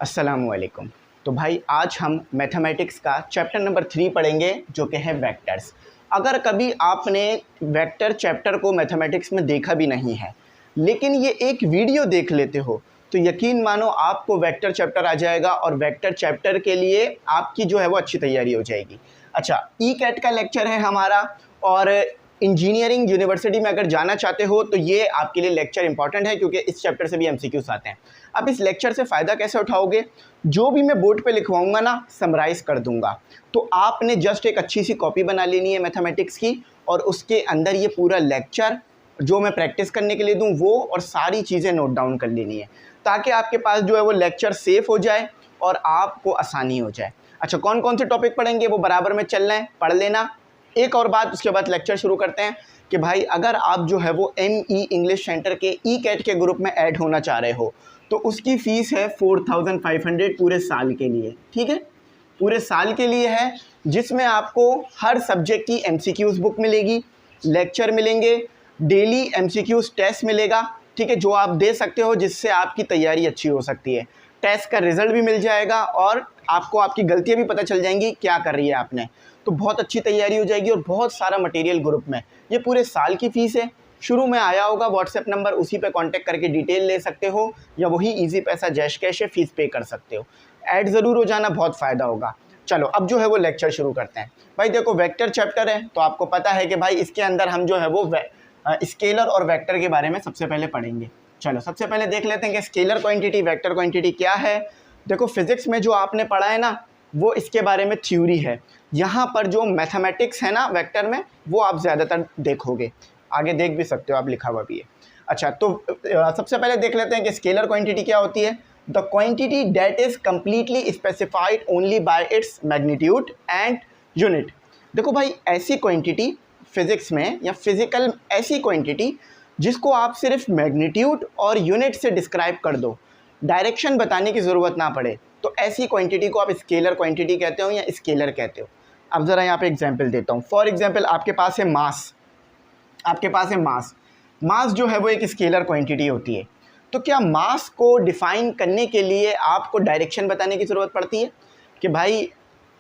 अस्सलामुअलैकुम। तो भाई आज हम मैथमेटिक्स का चैप्टर नंबर 3 पढ़ेंगे जो कि है वेक्टर्स। अगर कभी आपने वेक्टर चैप्टर को मैथमेटिक्स में देखा भी नहीं है लेकिन ये एक वीडियो देख लेते हो तो यकीन मानो आपको वेक्टर चैप्टर आ जाएगा और वेक्टर चैप्टर के लिए आपकी जो है वो अच्छी तैयारी हो जाएगी। अच्छा, ई कैट का लेक्चर है हमारा और इंजीनियरिंग यूनिवर्सिटी में अगर जाना चाहते हो तो ये आपके लिए लेक्चर इंपॉर्टेंट है क्योंकि इस चैप्टर से भी एमसीक्यूज आते हैं। अब इस लेक्चर से फ़ायदा कैसे उठाओगे? जो भी मैं बोर्ड पे लिखवाऊंगा ना समराइज़ कर दूंगा, तो आपने जस्ट एक अच्छी सी कॉपी बना लेनी है मैथमेटिक्स की और उसके अंदर ये पूरा लेक्चर जो मैं प्रैक्टिस करने के लिए दूँ वो और सारी चीज़ें नोट डाउन कर लेनी है ताकि आपके पास जो है वो लेक्चर सेफ़ हो जाए और आपको आसानी हो जाए। अच्छा, कौन कौन से टॉपिक पढ़ेंगे वो बराबर में चल रहे हैं, पढ़ लेना। एक और बात, उसके बाद लेक्चर शुरू करते हैं कि भाई अगर आप जो है वो ME इंग्लिश सेंटर के ई कैट के ग्रुप में ऐड होना चाह रहे हो तो उसकी फ़ीस है 4500 पूरे साल के लिए। ठीक है, पूरे साल के लिए है, जिसमें आपको हर सब्जेक्ट की MCQs बुक मिलेगी, लेक्चर मिलेंगे, डेली MCQs टेस्ट मिलेगा। ठीक है, जो आप दे सकते हो जिससे आपकी तैयारी अच्छी हो सकती है। टेस्ट का रिज़ल्ट भी मिल जाएगा और आपको आपकी गलतियाँ भी पता चल जाएंगी क्या कर रही है आपने, तो बहुत अच्छी तैयारी हो जाएगी और बहुत सारा मटेरियल ग्रुप में। ये पूरे साल की फ़ीस है। शुरू में आया होगा व्हाट्सएप नंबर, उसी पे कांटेक्ट करके डिटेल ले सकते हो या वही इजी पैसा जैश कैश है फ़ीस पे कर सकते हो। ऐड ज़रूर हो जाना, बहुत फ़ायदा होगा। चलो अब जो है वो लेक्चर शुरू करते हैं। भाई देखो, वेक्टर चैप्टर है तो आपको पता है कि भाई इसके अंदर हम जो है वो स्केलर और वेक्टर के बारे में सबसे पहले पढ़ेंगे। चलो सबसे पहले देख लेते हैं कि स्केलर क्वांटिटी वेक्टर क्वांटिटी क्या है। देखो फिज़िक्स में जो आपने पढ़ा है ना वो इसके बारे में थ्योरी है। यहाँ पर जो मैथमेटिक्स है ना वेक्टर में वो आप ज़्यादातर देखोगे, आगे देख भी सकते हो आप, लिखा हुआ भी है। अच्छा, तो सबसे पहले देख लेते हैं कि स्केलर क्वांटिटी क्या होती है। The quantity that is completely specified only by its magnitude and unit. देखो भाई, ऐसी क्वांटिटी फिज़िक्स में या फिज़िकल ऐसी क्वांटिटी जिसको आप सिर्फ मैग्नीट्यूड और यूनिट से डिस्क्राइब कर दो, डायरेक्शन बताने की ज़रूरत ना पड़े, तो ऐसी क्वांटिटी को आप स्केलर क्वांटिटी कहते हो या स्केलर कहते हो। अब ज़रा यहाँ पे एग्जांपल देता हूँ। फॉर एग्जांपल आपके पास है मास, आपके पास है मास। मास जो है वो एक स्केलर क्वांटिटी होती है। तो क्या मास को डिफ़ाइन करने के लिए आपको डायरेक्शन बताने की ज़रूरत पड़ती है कि भाई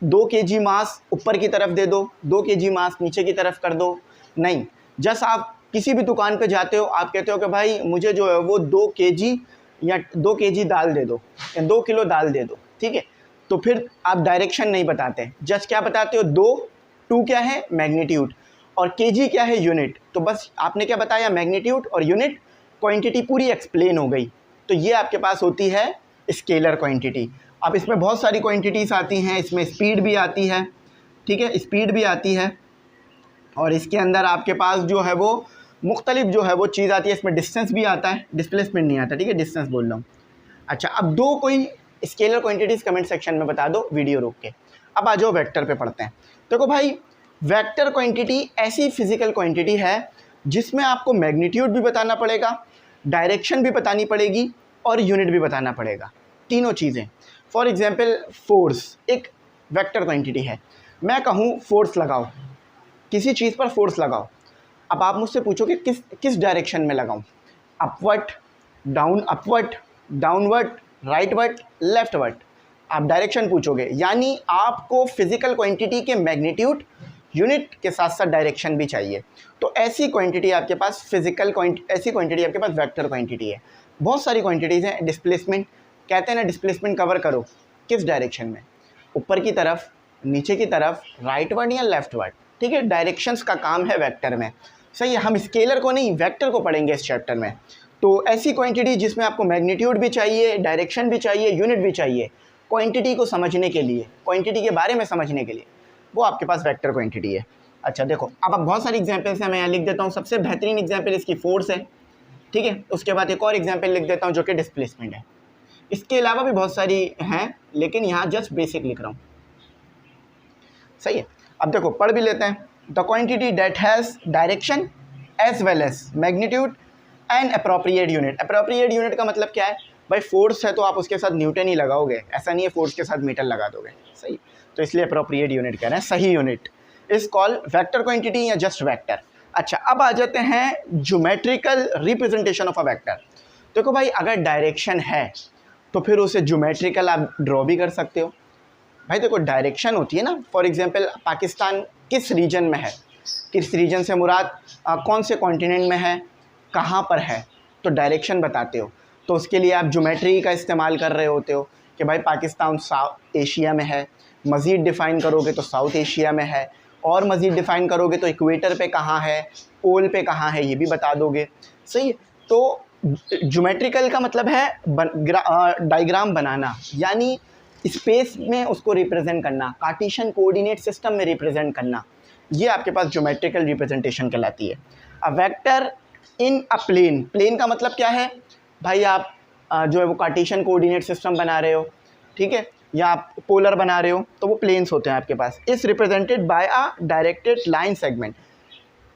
2 kg मास ऊपर की तरफ दे दो, 2 kg मास नीचे की तरफ कर दो? नहीं, जस्ट आप किसी भी दुकान पे जाते हो, आप कहते हो कि भाई मुझे जो है वो 2 kg या 2 kg दाल दे दो या 2 किलो दाल दे दो। ठीक है, तो फिर आप डायरेक्शन नहीं बताते, जस्ट क्या बताते हो, 2 क्या है मैग्नीट्यूड और kg क्या है यूनिट। तो बस आपने क्या बताया, मैग्नीट्यूड और यूनिट, क्वांटिटी पूरी एक्सप्लेन हो गई। तो ये आपके पास होती है स्केलर क्वांटिटी। अब इसमें बहुत सारी क्वांटिटीज़ आती हैं, इसमें स्पीड भी आती है। ठीक है, स्पीड भी आती है और इसके अंदर आपके पास जो है वो मुख्तलिफ जो है वो चीज़ आती है। इसमें डिस्टेंस भी आता है, डिस्प्लेसमेंट नहीं आता। ठीक है, डिस्टेंस बोल रहा हूँ। अच्छा, अब दो कोई स्केलर क्वांटिटीज़ कमेंट सेक्शन में बता दो वीडियो रोक के। अब आ जाओ वेक्टर पे पढ़ते हैं। देखो भाई, वेक्टर क्वांटिटी ऐसी फिजिकल क्वांटिटी है जिसमें आपको मैग्नीट्यूड भी बताना पड़ेगा, डायरेक्शन भी बतानी पड़ेगी और यूनिट भी बताना पड़ेगा, तीनों चीज़ें। फॉर एग्जांपल फोर्स एक वेक्टर क्वांटिटी है। मैं कहूँ फोर्स लगाओ, किसी चीज़ पर फोर्स लगाओ। अब आप मुझसे पूछोगे किस किस डायरेक्शन में लगाऊं, upward, upward, downward, rightward, leftward, आप डायरेक्शन पूछोगे। यानी आपको फिजिकल क्वांटिटी के मैग्नीट्यूड यूनिट के साथ साथ डायरेक्शन भी चाहिए। तो ऐसी क्वांटिटी आपके पास ऐसी क्वांटिटी आपके पास वेक्टर क्वांटिटी है। बहुत सारी क्वांटिटीज़ हैं। डिस्प्लेसमेंट कहते हैं ना, डिस्प्लेसमेंट कवर करो किस डायरेक्शन में, ऊपर की तरफ, नीचे की तरफ, राइटवर्ड या लेफ्टवर्ड। ठीक है, डायरेक्शंस का काम है वेक्टर में। सही है, हम स्केलर को नहीं वेक्टर को पढ़ेंगे इस चैप्टर में। तो ऐसी क्वांटिटी जिसमें आपको मैग्नीट्यूड भी चाहिए, डायरेक्शन भी चाहिए, यूनिट भी चाहिए, क्वांटिटी को समझने के लिए, क्वांटिटी के बारे में समझने के लिए, वो आपके पास वेक्टर क्वांटिटी है। अच्छा देखो, अब बहुत सारी एग्जांपल्स हैं, मैं यहाँ लिख देता हूँ। सबसे बेहतरीन एग्जांपल इसकी फोर्स है। ठीक है, उसके बाद एक और एग्जांपल लिख देता हूँ जो कि डिस्प्लेसमेंट है। इसके अलावा भी बहुत सारी हैं लेकिन यहाँ जस्ट बेसिक लिख रहा हूँ। सही है, अब देखो पढ़ भी लेते हैं। The quantity that has direction as well as magnitude and appropriate unit. Appropriate unit का मतलब क्या है भाई, फोर्स है तो आप उसके साथ न्यूटन ही लगाओगे, ऐसा नहीं है फोर्स के साथ मीटर लगा दोगे। सही, तो इसलिए अप्रोप्रिएट यूनिट कह रहे हैं, सही unit is called vector quantity या जस्ट वेक्टर। अच्छा, अब आ जाते हैं geometrical representation of a vector. देखो भाई, अगर डायरेक्शन है तो फिर उसे ज्योमेट्रिकल आप ड्रॉ भी कर सकते हो। भाई देखो डायरेक्शन होती है ना, फॉर एग्जांपल पाकिस्तान किस रीजन में है, किस रीजन से मुराद कौन से कॉन्टिनेंट में है, कहाँ पर है, तो डायरेक्शन बताते हो। तो उसके लिए आप ज्योमेट्री का इस्तेमाल कर रहे होते हो कि भाई पाकिस्तान साउथ एशिया में है, मज़ीद डिफ़ाइन करोगे तो साउथ एशिया में है, और मज़ीद डिफ़ाइन करोगे तो इक्वेटर पे कहाँ है, पोल पे कहाँ है, ये भी बता दोगे। सही है। तो ज्योमेट्रिकल का मतलब है डायग्राम बनाना, यानी स्पेस में उसको रिप्रेजेंट करना, कार्टेशियन कोऑर्डिनेट सिस्टम में रिप्रेजेंट करना, ये आपके पास ज्योमेट्रिकल रिप्रेजेंटेशन कहलाती है। A vector in a plane, plane का मतलब क्या है भाई, आप जो है वो कार्टेशियन कोऑर्डिनेट सिस्टम बना रहे हो, ठीक है, या आप पोलर बना रहे हो, तो वो प्लेन्स होते हैं आपके पास। इस represented by a directed line segment.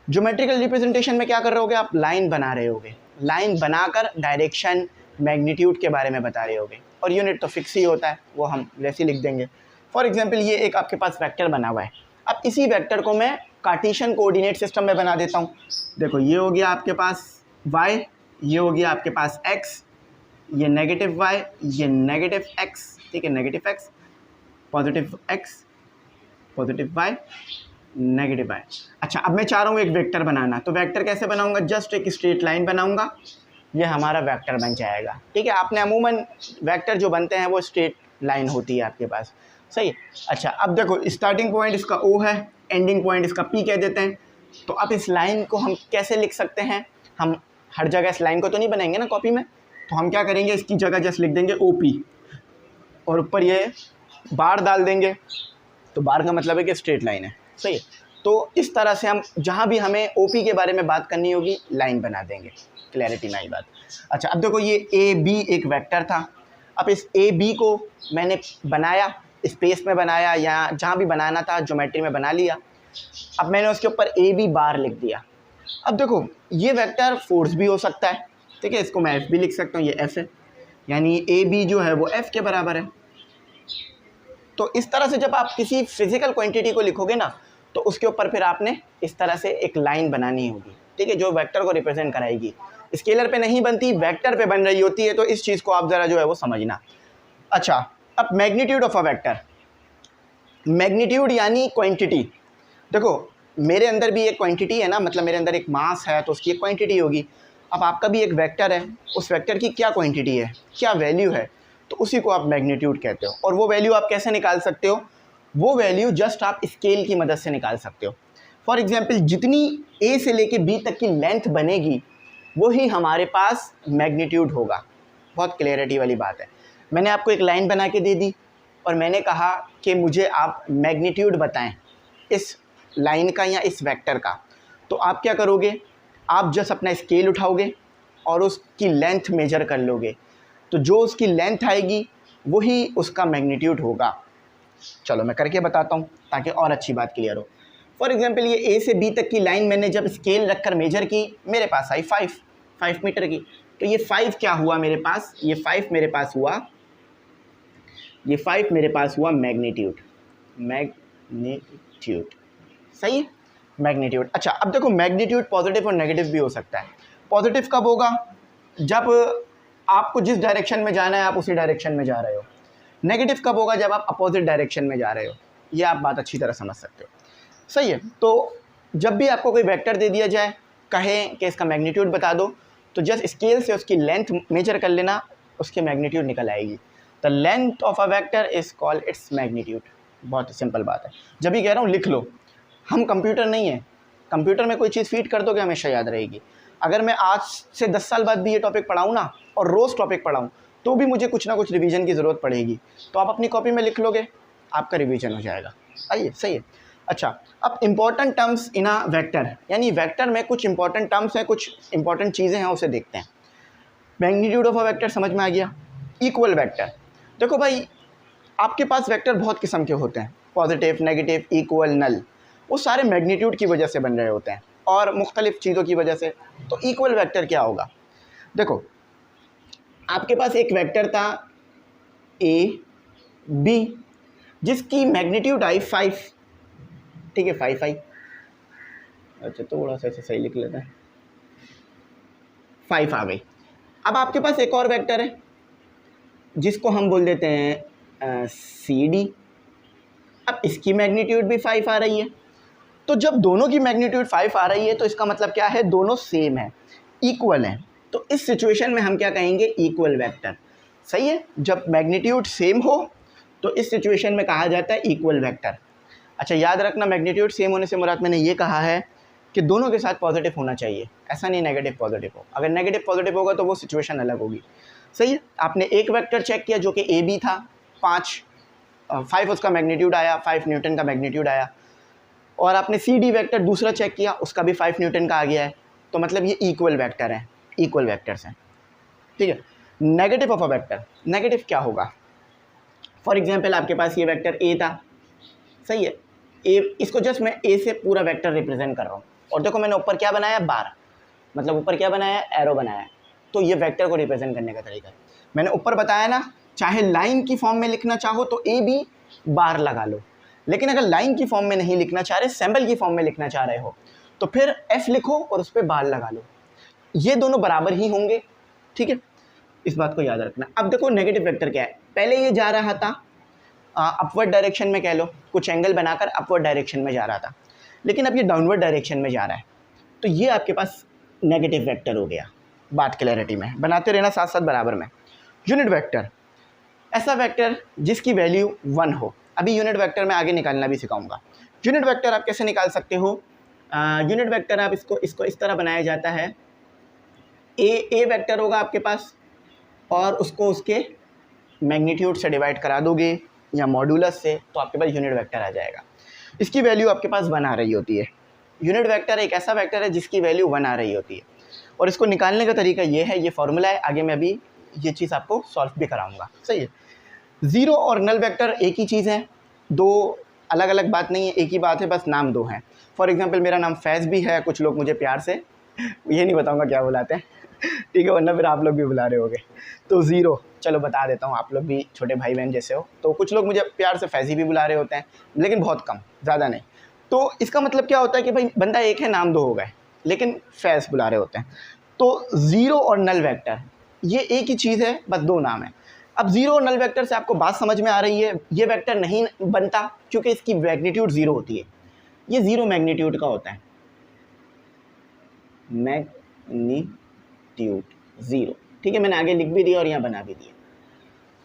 Geometrical representation में क्या कर रहे होगे आप, लाइन बना रहे होगे, लाइन बनाकर डायरेक्शन मैग्नीट्यूड के बारे में बता रहे होगे, और यूनिट तो फिक्स ही होता है, वो हम वैसे ही लिख देंगे। फॉर एग्जांपल ये एक आपके पास वेक्टर बना हुआ है, अब इसी वेक्टर को मैं कार्टेशियन कोऑर्डिनेट सिस्टम में बना देता हूँ। देखो ये हो गया आपके पास y, ये हो गया आपके पास x, ये नेगेटिव y, ये नेगेटिव x, ठीक है, negative x, positive x, positive y, negative y। अच्छा अब मैं चाह रहा हूँ एक वेक्टर बनाना, तो वेक्टर कैसे बनाऊंगा, जस्ट एक स्ट्रेट लाइन बनाऊंगा, ये हमारा वेक्टर बन जाएगा। ठीक है, आपने अमूमन वेक्टर जो बनते हैं वो स्ट्रेट लाइन होती है आपके पास, सही है। अच्छा अब देखो स्टार्टिंग पॉइंट इसका O है, एंडिंग पॉइंट इसका P कह देते हैं। तो अब इस लाइन को हम कैसे लिख सकते हैं, हम हर जगह इस लाइन को तो नहीं बनाएंगे ना कॉपी में, तो हम क्या करेंगे, इसकी जगह जस्ट लिख देंगे OP, और ऊपर ये बार डाल देंगे, तो बार का मतलब है कि स्ट्रेट लाइन है, सही है। तो इस तरह से हम जहाँ भी हमें OP के बारे में बात करनी होगी लाइन बना देंगे, क्लैरिटी में आई बात। अच्छा अब देखो ये AB एक वेक्टर था, अब इस AB को मैंने बनाया, स्पेस में बनाया या जहाँ भी बनाना था ज्योमेट्री में बना लिया, अब मैंने उसके ऊपर AB बार लिख दिया। अब देखो ये वेक्टर फोर्स भी हो सकता है, ठीक है, इसको मैं F भी लिख सकता हूँ, ये F है, यानी AB जो है वो F के बराबर है। तो इस तरह से जब आप किसी फिजिकल क्वांटिटी को लिखोगे ना, तो उसके ऊपर फिर आपने इस तरह से एक लाइन बनानी होगी, ठीक है, जो वेक्टर को रिप्रेजेंट कराएगी। स्केलर पे नहीं बनती, वेक्टर पे बन रही होती है, तो इस चीज़ को आप ज़रा जो है वो समझना। अच्छा अब magnitude of a vector, magnitude यानी क्वांटिटी। देखो मेरे अंदर भी एक क्वांटिटी है ना, मतलब मेरे अंदर एक मास है तो उसकी एक क्वांटिटी होगी। अब आपका भी एक वेक्टर है, उस वेक्टर की क्या क्वांटिटी है, क्या वैल्यू है, तो उसी को आप मैग्नीट्यूड कहते हो। और वो वैल्यू आप कैसे निकाल सकते हो, वो वैल्यू जस्ट आप स्केल की मदद से निकाल सकते हो। फॉर एग्जांपल जितनी A से लेके B तक की लेंथ बनेगी वही हमारे पास मैग्नीट्यूड होगा। बहुत क्लियरिटी वाली बात है। मैंने आपको एक लाइन बना के दे दी और मैंने कहा कि मुझे आप मैग्नीट्यूड बताएं इस लाइन का या इस वेक्टर का, तो आप क्या करोगे, आप जस्ट अपना स्केल उठाओगे और उसकी लेंथ मेजर कर लोगे, तो जो उसकी लेंथ आएगी वही उसका मैग्नीट्यूड होगा। चलो मैं करके बताता हूँ ताकि और अच्छी बात क्लियर हो। फॉर एग्जांपल ये A से B तक की लाइन मैंने जब स्केल रखकर मेजर की, मेरे पास आई 5 मीटर की, तो ये 5 क्या हुआ मेरे पास, ये 5 मेरे पास हुआ, ये 5 मेरे पास हुआ मैग्नीट्यूड, मैग्नीट्यूड, सही है, मैग्नीट्यूड। अच्छा अब देखो मैग्नीट्यूड पॉजिटिव और नेगेटिव भी हो सकता है। पॉजिटिव कब होगा, जब आपको जिस डायरेक्शन में जाना है आप उसी डायरेक्शन में जा रहे हो। नेगेटिव कब होगा, जब आप अपोजिट डायरेक्शन में जा रहे हो। ये आप बात अच्छी तरह समझ सकते हो, सही है। तो जब भी आपको कोई वेक्टर दे दिया जाए, कहें कि इसका मैग्नीट्यूड बता दो, तो जस्ट स्केल से उसकी लेंथ मेजर कर लेना, उसकी मैग्नीट्यूड निकल आएगी। The length of a vector is called its magnitude. बहुत सिंपल बात है, जब भी कह रहा हूँ लिख लो, हम कंप्यूटर नहीं है, कंप्यूटर में कोई चीज़ फीड कर दोगे हमेशा याद रहेगी। अगर मैं आज से 10 साल बाद भी ये टॉपिक पढ़ाऊँ ना, और रोज़ टॉपिक पढ़ाऊँ, तो भी मुझे कुछ ना कुछ रिवीजन की ज़रूरत पड़ेगी, तो आप अपनी कॉपी में लिख लोगे, आपका रिवीजन हो जाएगा। आइए सही है। अच्छा अब important terms in a vector, यानी वेक्टर में कुछ इंपॉर्टेंट टर्म्स हैं, कुछ इंपॉर्टेंट चीज़ें हैं, उसे देखते हैं। मैग्नीट्यूड ऑफ अ वेक्टर समझ में आ गया। इक्वल वेक्टर, देखो भाई आपके पास वेक्टर बहुत किस्म के होते हैं, पॉजिटिव, नेगेटिव, इक्वल, नल, वो सारे मैग्नीट्यूड की वजह से बन रहे होते हैं और मुख्तलिफ चीज़ों की वजह से। तो इक्वल वेक्टर क्या होगा, देखो आपके पास एक वेक्टर था AB जिसकी मैग्नीट्यूड आई 5, ठीक है 5 आई, अच्छा थोड़ा सा ऐसे सही लिख लेते हैं, 5 आ गई। अब आपके पास एक और वेक्टर है जिसको हम बोल देते हैं सी डी। अब इसकी मैग्नीट्यूड भी 5 आ रही है, तो जब दोनों की मैग्नीट्यूड 5 आ रही है तो इसका मतलब क्या है, दोनों सेम है, इक्वल है। तो इस सिचुएशन में हम क्या कहेंगे, इक्वल वेक्टर। सही है, जब मैग्नीट्यूड सेम हो तो इस सिचुएशन में कहा जाता है इक्वल वेक्टर। अच्छा याद रखना, मैग्नीट्यूड सेम होने से मुराद मैंने ये कहा है कि दोनों के साथ पॉजिटिव होना चाहिए, ऐसा नहीं नेगेटिव पॉजिटिव हो। अगर नेगेटिव पॉजिटिव होगा तो वो सिचुएशन अलग होगी। सही है, आपने एक वेक्टर चेक किया जो कि ए बी था, 5 उसका मैग्नीट्यूड आया, 5 न्यूटन का मैग्नीट्यूड आया, और आपने सी डी वेक्टर दूसरा चेक किया, उसका भी 5 न्यूटन का आ गया है, तो मतलब ये इक्वल वेक्टर है, इक्वल वेक्टर्स हैं। ठीक है, negative of a vector, negative क्या होगा, फॉर एग्जांपल आपके पास ये वेक्टर ए था, सही है, ए, इसको जस्ट मैं ए से पूरा वेक्टर रिप्रेजेंट कर रहा हूँ, और देखो मैंने ऊपर क्या बनाया, बार, मतलब ऊपर क्या बनाया, एरो बनाया, तो ये वेक्टर को रिप्रेजेंट करने का तरीका है। मैंने ऊपर बताया ना, चाहे लाइन की फॉर्म में लिखना चाहो तो ए बी बार लगा लो, लेकिन अगर लाइन की फॉर्म में नहीं लिखना चाह रहे, सिंबल की फॉर्म में लिखना चाह रहे हो, तो फिर एफ लिखो और उस पर बार लगा लो, ये दोनों बराबर ही होंगे। ठीक है, इस बात को याद रखना। अब देखो नेगेटिव वेक्टर क्या है, पहले ये जा रहा था अपवर्ड डायरेक्शन में, कह लो कुछ एंगल बनाकर अपवर्ड डायरेक्शन में जा रहा था, लेकिन अब ये डाउनवर्ड डायरेक्शन में जा रहा है, तो ये आपके पास नेगेटिव वेक्टर हो गया। बात क्लैरिटी में बनाते रहना साथ साथ बराबर में। यूनिट वेक्टर, ऐसा वेक्टर जिसकी वैल्यू 1 हो। अभी यूनिट वेक्टर में आगे निकालना भी सिखाऊंगा। यूनिट वेक्टर आप कैसे निकाल सकते हो, यूनिट वेक्टर आप इसको इस तरह बनाया जाता है, ए वेक्टर होगा आपके पास, और उसको उसके मैग्नीट्यूड से डिवाइड करा दोगे या मॉड्यूलस से, तो आपके पास यूनिट वेक्टर आ जाएगा। इसकी वैल्यू आपके पास 1 आ रही होती है। यूनिट वेक्टर एक ऐसा वेक्टर है जिसकी वैल्यू 1 आ रही होती है, और इसको निकालने का तरीका ये है, ये फॉर्मूला है, आगे मैं अभी ये चीज़ आपको सॉल्व भी कराऊंगा। सही है, ज़ीरो और नल वेक्टर एक ही चीज़ है, दो अलग अलग बात नहीं है, एक ही बात है, बस नाम दो हैं। फॉर एग्जांपल मेरा नाम फैज़ भी है, कुछ लोग मुझे प्यार से, ये नहीं बताऊंगा क्या बुलाते हैं, ठीक है, वरना फिर आप लोग भी बुला रहे होगे। तो ज़ीरो, चलो बता देता हूँ, आप लोग भी छोटे भाई बहन जैसे हो, तो कुछ लोग मुझे प्यार से फैज़ी भी बुला रहे होते हैं, लेकिन बहुत कम, ज़्यादा नहीं। तो इसका मतलब क्या होता है कि भाई बंदा एक है, नाम दो हो गए, लेकिन फैज़ बुला रहे होते हैं। तो ज़ीरो और नल वेक्टर ये एक ही चीज़ है, बस दो नाम है। अब ज़ीरो और नल वेक्टर से आपको बात समझ में आ रही है, ये वेक्टर नहीं बनता क्योंकि इसकी मैग्नीट्यूड ज़ीरो होती है, ये ज़ीरो मैग्नीट्यूड का होता है, मैग्नीट्यूड ज़ीरो। ठीक है, मैंने आगे लिख भी दिया और यहाँ बना भी दिया।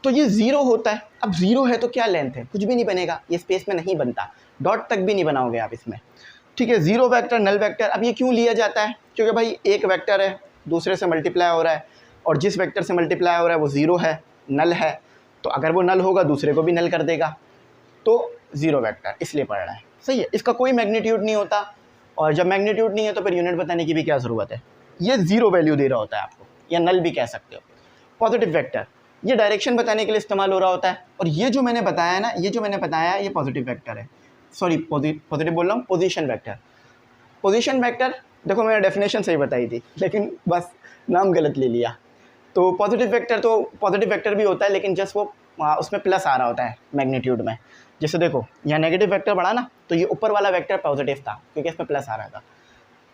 तो ये ज़ीरो होता है। अब ज़ीरो है तो क्या लेंथ है, कुछ भी नहीं बनेगा, ये स्पेस में नहीं बनता, डॉट तक भी नहीं बनाओगे आप इसमें। ठीक है, ज़ीरो वेक्टर, नल वेक्टर। अब ये क्यों लिया जाता है, क्योंकि भाई एक वेक्टर है, दूसरे से मल्टीप्लाई हो रहा है, और जिस वेक्टर से मल्टीप्लाई हो रहा है वो ज़ीरो है, नल है, तो अगर वो नल होगा दूसरे को भी नल कर देगा, तो ज़ीरो वेक्टर इसलिए पढ़ रहा है। सही है, इसका कोई मैग्नीट्यूड नहीं होता, और जब मैग्नीट्यूड नहीं है तो फिर यूनिट बताने की भी क्या ज़रूरत है, ये ज़ीरो वैल्यू दे रहा होता है आपको, या नल भी कह सकते हो। पॉजिटिव वेक्टर, ये डायरेक्शन बताने के लिए इस्तेमाल हो रहा होता है, और ये जो मैंने बताया ना, ये जो मैंने बताया ये पॉजिटिव वेक्टर है, सॉरी पॉजिटिव बोल रहा हूँ, पोजीशन वेक्टर। पोजीशन वेक्टर देखो मैंने डेफिनेशन सही बताई थी, लेकिन बस नाम गलत ले लिया। तो पॉजिटिव वेक्टर भी होता है, लेकिन जस्ट वो उसमें प्लस आ रहा होता है मैग्नीट्यूड में। जैसे देखो यहाँ नेगेटिव वेक्टर बढ़ा ना, तो ये ऊपर वाला वेक्टर पॉजिटिव था क्योंकि इसमें प्लस आ रहा था।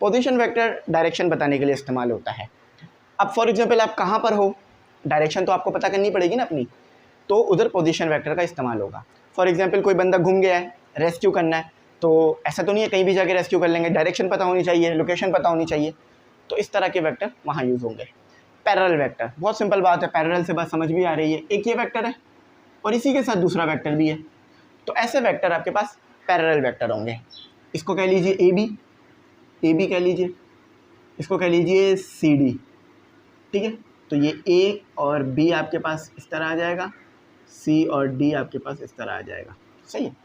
पोजीशन वेक्टर डायरेक्शन बताने के लिए इस्तेमाल होता है। अब फॉर एग्जांपल आप कहाँ पर हो, डायरेक्शन तो आपको पता करनी पड़ेगी ना अपनी, तो उधर पोजीशन वेक्टर का इस्तेमाल होगा। फॉर एग्जांपल कोई बंदा घूम गया है, रेस्क्यू करना है, तो ऐसा तो नहीं है कहीं भी जाके रेस्क्यू कर लेंगे, डायरेक्शन पता होनी चाहिए, लोकेशन पता होनी चाहिए, तो इस तरह के वेक्टर वहाँ यूज़ होंगे। पैरेलल वेक्टर, बहुत सिंपल बात है, पैरेलल से बात समझ भी आ रही है, एक ये वेक्टर है और इसी के साथ दूसरा वेक्टर भी है, तो ऐसे वेक्टर आपके पास पैरेलल वेक्टर होंगे। इसको कह लीजिए ए बी कह लीजिए, इसको कह लीजिए सी डी। ठीक है, तो ये ए और बी आपके पास इस तरह आ जाएगा, सी और डी आपके पास इस तरह आ जाएगा। सही है,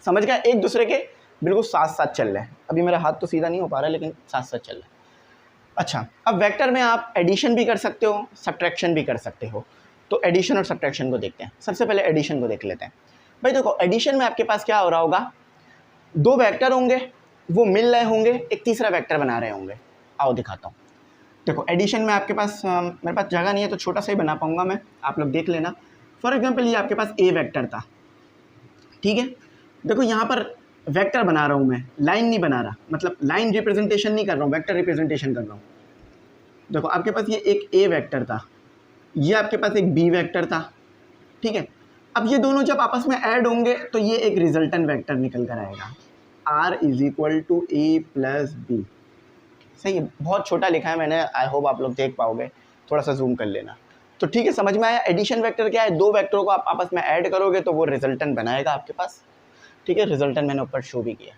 समझ गया, एक दूसरे के बिल्कुल साथ साथ चल रहे हैं। अभी मेरा हाथ तो सीधा नहीं हो पा रहा, लेकिन साथ साथ चल रहा है। अच्छा, अब वेक्टर में आप एडिशन भी कर सकते हो, सब्ट्रैक्शन भी कर सकते हो। तो एडिशन और सब्ट्रैक्शन को देखते हैं। सबसे पहले एडिशन को देख लेते हैं। भाई देखो, एडिशन में आपके पास क्या हो रहा होगा, दो वेक्टर होंगे, वो मिल रहे होंगे, एक तीसरा वेक्टर बना रहे होंगे। आओ दिखाता हूँ। देखो एडिशन में आपके पास मेरे पास जगह नहीं है तो छोटा सा ही बना पाऊंगा मैं, आप लोग देख लेना। फॉर एग्जांपल ये आपके पास ए वेक्टर था, ठीक है। देखो यहाँ पर वेक्टर बना रहा हूँ मैं, लाइन नहीं बना रहा, मतलब लाइन रिप्रेजेंटेशन नहीं कर रहा हूँ, वेक्टर रिप्रेजेंटेशन कर रहा हूँ। देखो आपके पास ये एक ए वेक्टर था, ये आपके पास एक बी वेक्टर था, ठीक है। अब ये दोनों जब आपस में ऐड होंगे तो ये एक रिजल्टेंट वेक्टर निकल कर आएगा, r is equal to A plus B. सही है, बहुत छोटा लिखा है मैंने, आई होप आप लोग देख पाओगे, थोड़ा सा जूम कर लेना। तो ठीक है, समझ में आया। एडिशन वेक्टर क्या है, दो वेक्टरों को आप आपस में ऐड करोगे तो वो रिजल्टेंट बनाएगा आपके पास, ठीक है। रिजल्टेंट मैंने ऊपर शो भी किया।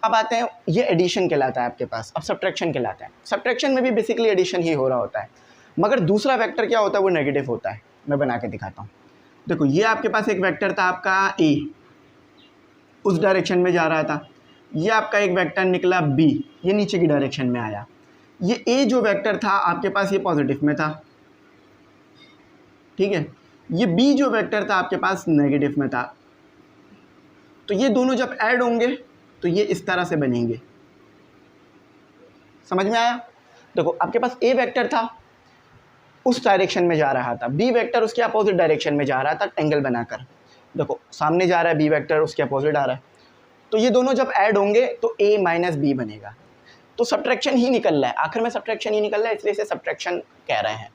अब आते हैं, ये एडिशन कहलाता है आपके पास। अब सब्ट्रैक्शन कहलाता है। सब्ट्रैक्शन में भी बेसिकली एडिशन ही हो रहा होता है, मगर दूसरा वेक्टर क्या होता है, वो नेगेटिव होता है। मैं बना के दिखाता हूँ। देखो, ये आपके पास एक वेक्टर था आपका ए, उस डायरेक्शन में जा रहा था। ये आपका एक वेक्टर निकला बी, ये नीचे की डायरेक्शन में आया। ये ए जो वेक्टर था आपके पास ये पॉजिटिव में था, ठीक है। ये बी जो वेक्टर था आपके पास नेगेटिव में था। तो ये दोनों जब ऐड होंगे तो ये इस तरह से बनेंगे। समझ में आया। देखो, आपके पास ए वेक्टर था, उस डायरेक्शन में जा रहा था, बी वेक्टर उसके अपोजिट डायरेक्शन में जा रहा था एंगल बनाकर। देखो, सामने जा रहा है बी वेक्टर, उसके अपोजिट आ रहा है। तो ये दोनों जब ऐड होंगे तो ए माइनस बी बनेगा। तो सब्ट्रैक्शन ही निकल रहा है, आखिर में सब्ट्रैक्शन ही निकल रहा है, इसलिए इसे सब्ट्रैक्शन कह रहे हैं,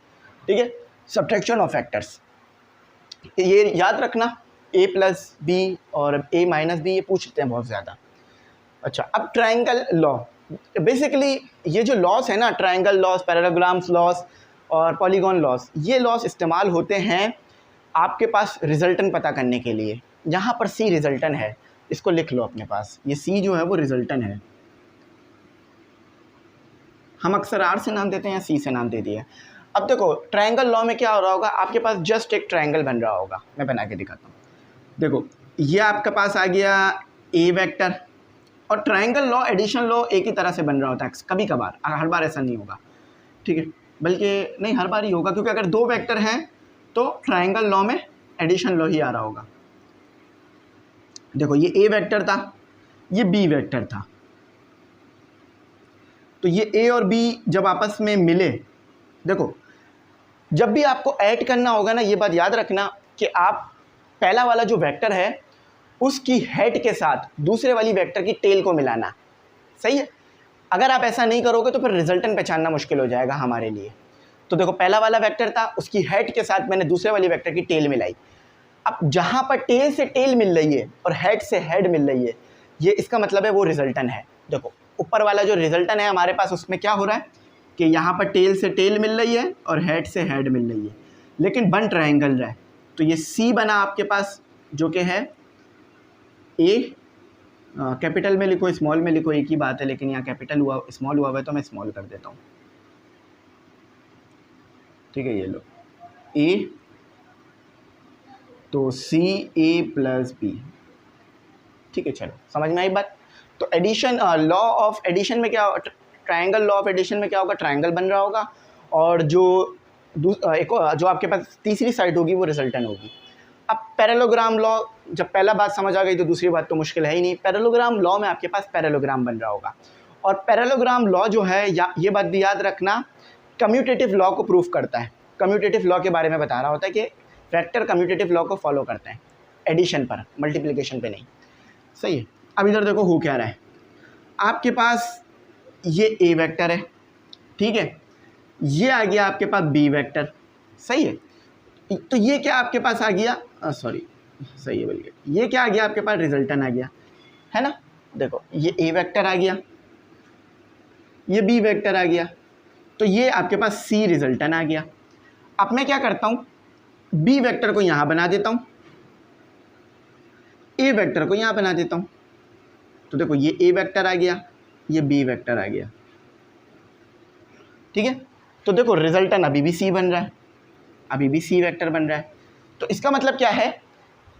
ठीक है। सब्ट्रैक्शन ऑफ वेक्टर्स, ये याद रखना, ए प्लस बी और ए माइनस बी, ये पूछते हैं बहुत ज़्यादा। अच्छा, अब ट्रायंगल लॉ, बेसिकली ये जो लॉस है ना, ट्रायंगल लॉस, पैरेललोग्राम्स लॉस और पॉलीगॉन लॉस, ये लॉस इस्तेमाल होते हैं आपके पास रिजल्टेंट पता करने के लिए। यहाँ पर सी रिजल्टेंट है, इसको लिख लो अपने पास, ये सी जो है वो रिजल्टेंट है। हम अक्सर आर से नाम देते हैं या सी से नाम दे दिए। अब देखो, ट्रायंगल लॉ में क्या हो रहा होगा, आपके पास जस्ट एक ट्रायंगल बन रहा होगा। मैं बना के दिखाता हूँ। देखो, ये आपके पास आ गया ए वेक्टर, और ट्रायंगल लॉ, एडिशन लॉ एक ही तरह से बन रहा होता है कभी कभार, हर बार ऐसा नहीं होगा, ठीक है। बल्कि नहीं, हर बार ही होगा, क्योंकि अगर दो वेक्टर हैं तो ट्रायंगल लॉ में एडिशन लॉ ही आ रहा होगा। देखो, ये ए वेक्टर था, ये बी वेक्टर था। तो ये ए और बी जब आपस में मिले, देखो जब भी आपको ऐड करना होगा ना, ये बात याद रखना कि आप पहला वाला जो वेक्टर है उसकी हेड के साथ दूसरे वाली वेक्टर की टेल को मिलाना, सही है। अगर आप ऐसा नहीं करोगे तो फिर रिजल्टेंट पहचानना मुश्किल हो जाएगा हमारे लिए। तो देखो, पहला वाला वेक्टर था, उसकी हेड के साथ मैंने दूसरे वाली वेक्टर की टेल मिलाई। अब जहाँ पर टेल से टेल मिल रही है और हेड से हेड मिल रही है, ये इसका मतलब है वो रिजल्टेंट है। देखो, ऊपर वाला जो रिजल्टेंट है हमारे पास, उसमें क्या हो रहा है कि यहाँ पर टेल से टेल मिल रही है और हेड से हेड मिल रही है, लेकिन बन ट्रायंगल रहा है। तो ये सी बना आपके पास, जो कि है ए, कैपिटल में लिखो स्मॉल में लिखो, एक ही बात है, लेकिन यहाँ कैपिटल हुआ स्मॉल हुआ है तो मैं स्मॉल कर देता हूँ, ठीक है। ये लो ए, तो सी ए प्लस बी, ठीक है। चलो, समझ में आई बात। तो एडिशन, लॉ ऑफ एडिशन में क्या, ट्रायंगल लॉ ऑफ एडिशन में क्या होगा, ट्रायंगल बन रहा होगा, और जो जो आपके पास तीसरी साइड होगी वो रिजल्टेंट होगी। अब पैरेललोग्राम लॉ, जब पहला बात समझ आ गई तो दूसरी बात तो मुश्किल है ही नहीं। पैरेललोग्राम लॉ में आपके पास पैरेललोग्राम बन रहा होगा, और पैरेललोग्राम लॉ जो है, ये बात भी याद रखना, कम्यूटेटिव लॉ को प्रूफ करता है। कम्यूटेटिव लॉ के बारे में बता रहा होता है कि वेक्टर कम्यूटेटिव लॉ को फॉलो करते हैं एडिशन पर, मल्टीप्लिकेशन पे नहीं, सही है। अब इधर देखो हो क्या रहा है, आपके पास ये ए वेक्टर है, ठीक है, ये आ गया आपके पास बी वेक्टर, सही है। तो ये क्या आपके पास आ गया, सॉरी सही है, बल्कि ये क्या आ गया आपके पास, रिजल्टेंट आ गया, है ना। देखो, ये ए वेक्टर आ गया, ये बी वेक्टर आ गया, तो ये आपके पास सी रिजल्टेंट आ गया। अब मैं क्या करता हूँ, बी वेक्टर को यहाँ बना देता हूँ, ए वेक्टर को यहाँ बना देता हूँ। तो देखो, ये ए वेक्टर आ गया, ये बी वेक्टर आ गया, ठीक है। तो देखो, रिजल्टेंट अभी भी सी बन रहा है, अभी भी सी वेक्टर बन रहा है। तो इसका मतलब क्या है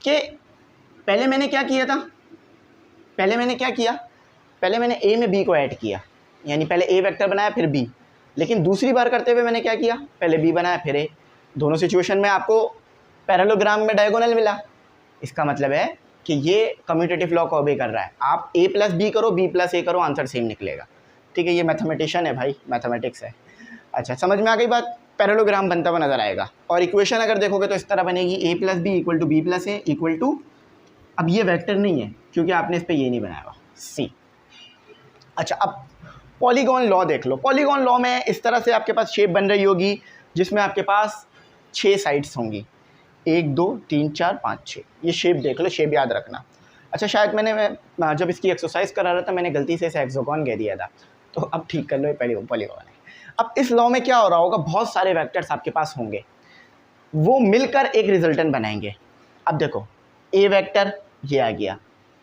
कि पहले मैंने क्या किया था, पहले मैंने ए में बी को ऐड किया, यानी पहले ए वेक्टर बनाया फिर बी, लेकिन दूसरी बार करते हुए मैंने क्या किया, पहले बी बनाया फिर ए। दोनों सिचुएशन में आपको पैरेललोग्राम में डायगोनल मिला, इसका मतलब है कि ये कम्यूटेटिव लॉ को ओबे कर रहा है। आप ए प्लस बी करो, बी प्लस ए करो, आंसर सेम निकलेगा, ठीक है। ये मैथमेटिशियन है भाई, मैथमेटिक्स है। अच्छा, समझ में आ गई बात। पैरेललोग्राम बनता हुआ नजर आएगा, और इक्वेशन अगर देखोगे तो इस तरह बनेगी, A plus B equal to B plus A equal to, अब ये वेक्टर नहीं है क्योंकि आपने इस पर ये नहीं बनाया हुआ, सी। अच्छा, अब पॉलीगॉन लॉ देख लो। पॉलीगॉन लॉ में इस तरह से आपके पास शेप बन रही होगी जिसमें आपके पास 6 साइड्स होंगी, 1 2 3 4 5 6। ये शेप देख लो, शेप याद रखना। अच्छा, शायद मैं जब इसकी एक्सरसाइज करा रहा था मैंने गलती से इसे हेक्सागोन कह दिया था, तो अब ठीक कर लो, ये पॉलीगॉन है। अब इस लॉ में क्या हो रहा होगा, बहुत सारे वेक्टर्स आपके पास होंगे, वो मिलकर एक रिजल्टेंट बनाएंगे। अब देखो, ए वेक्टर ये आ गया,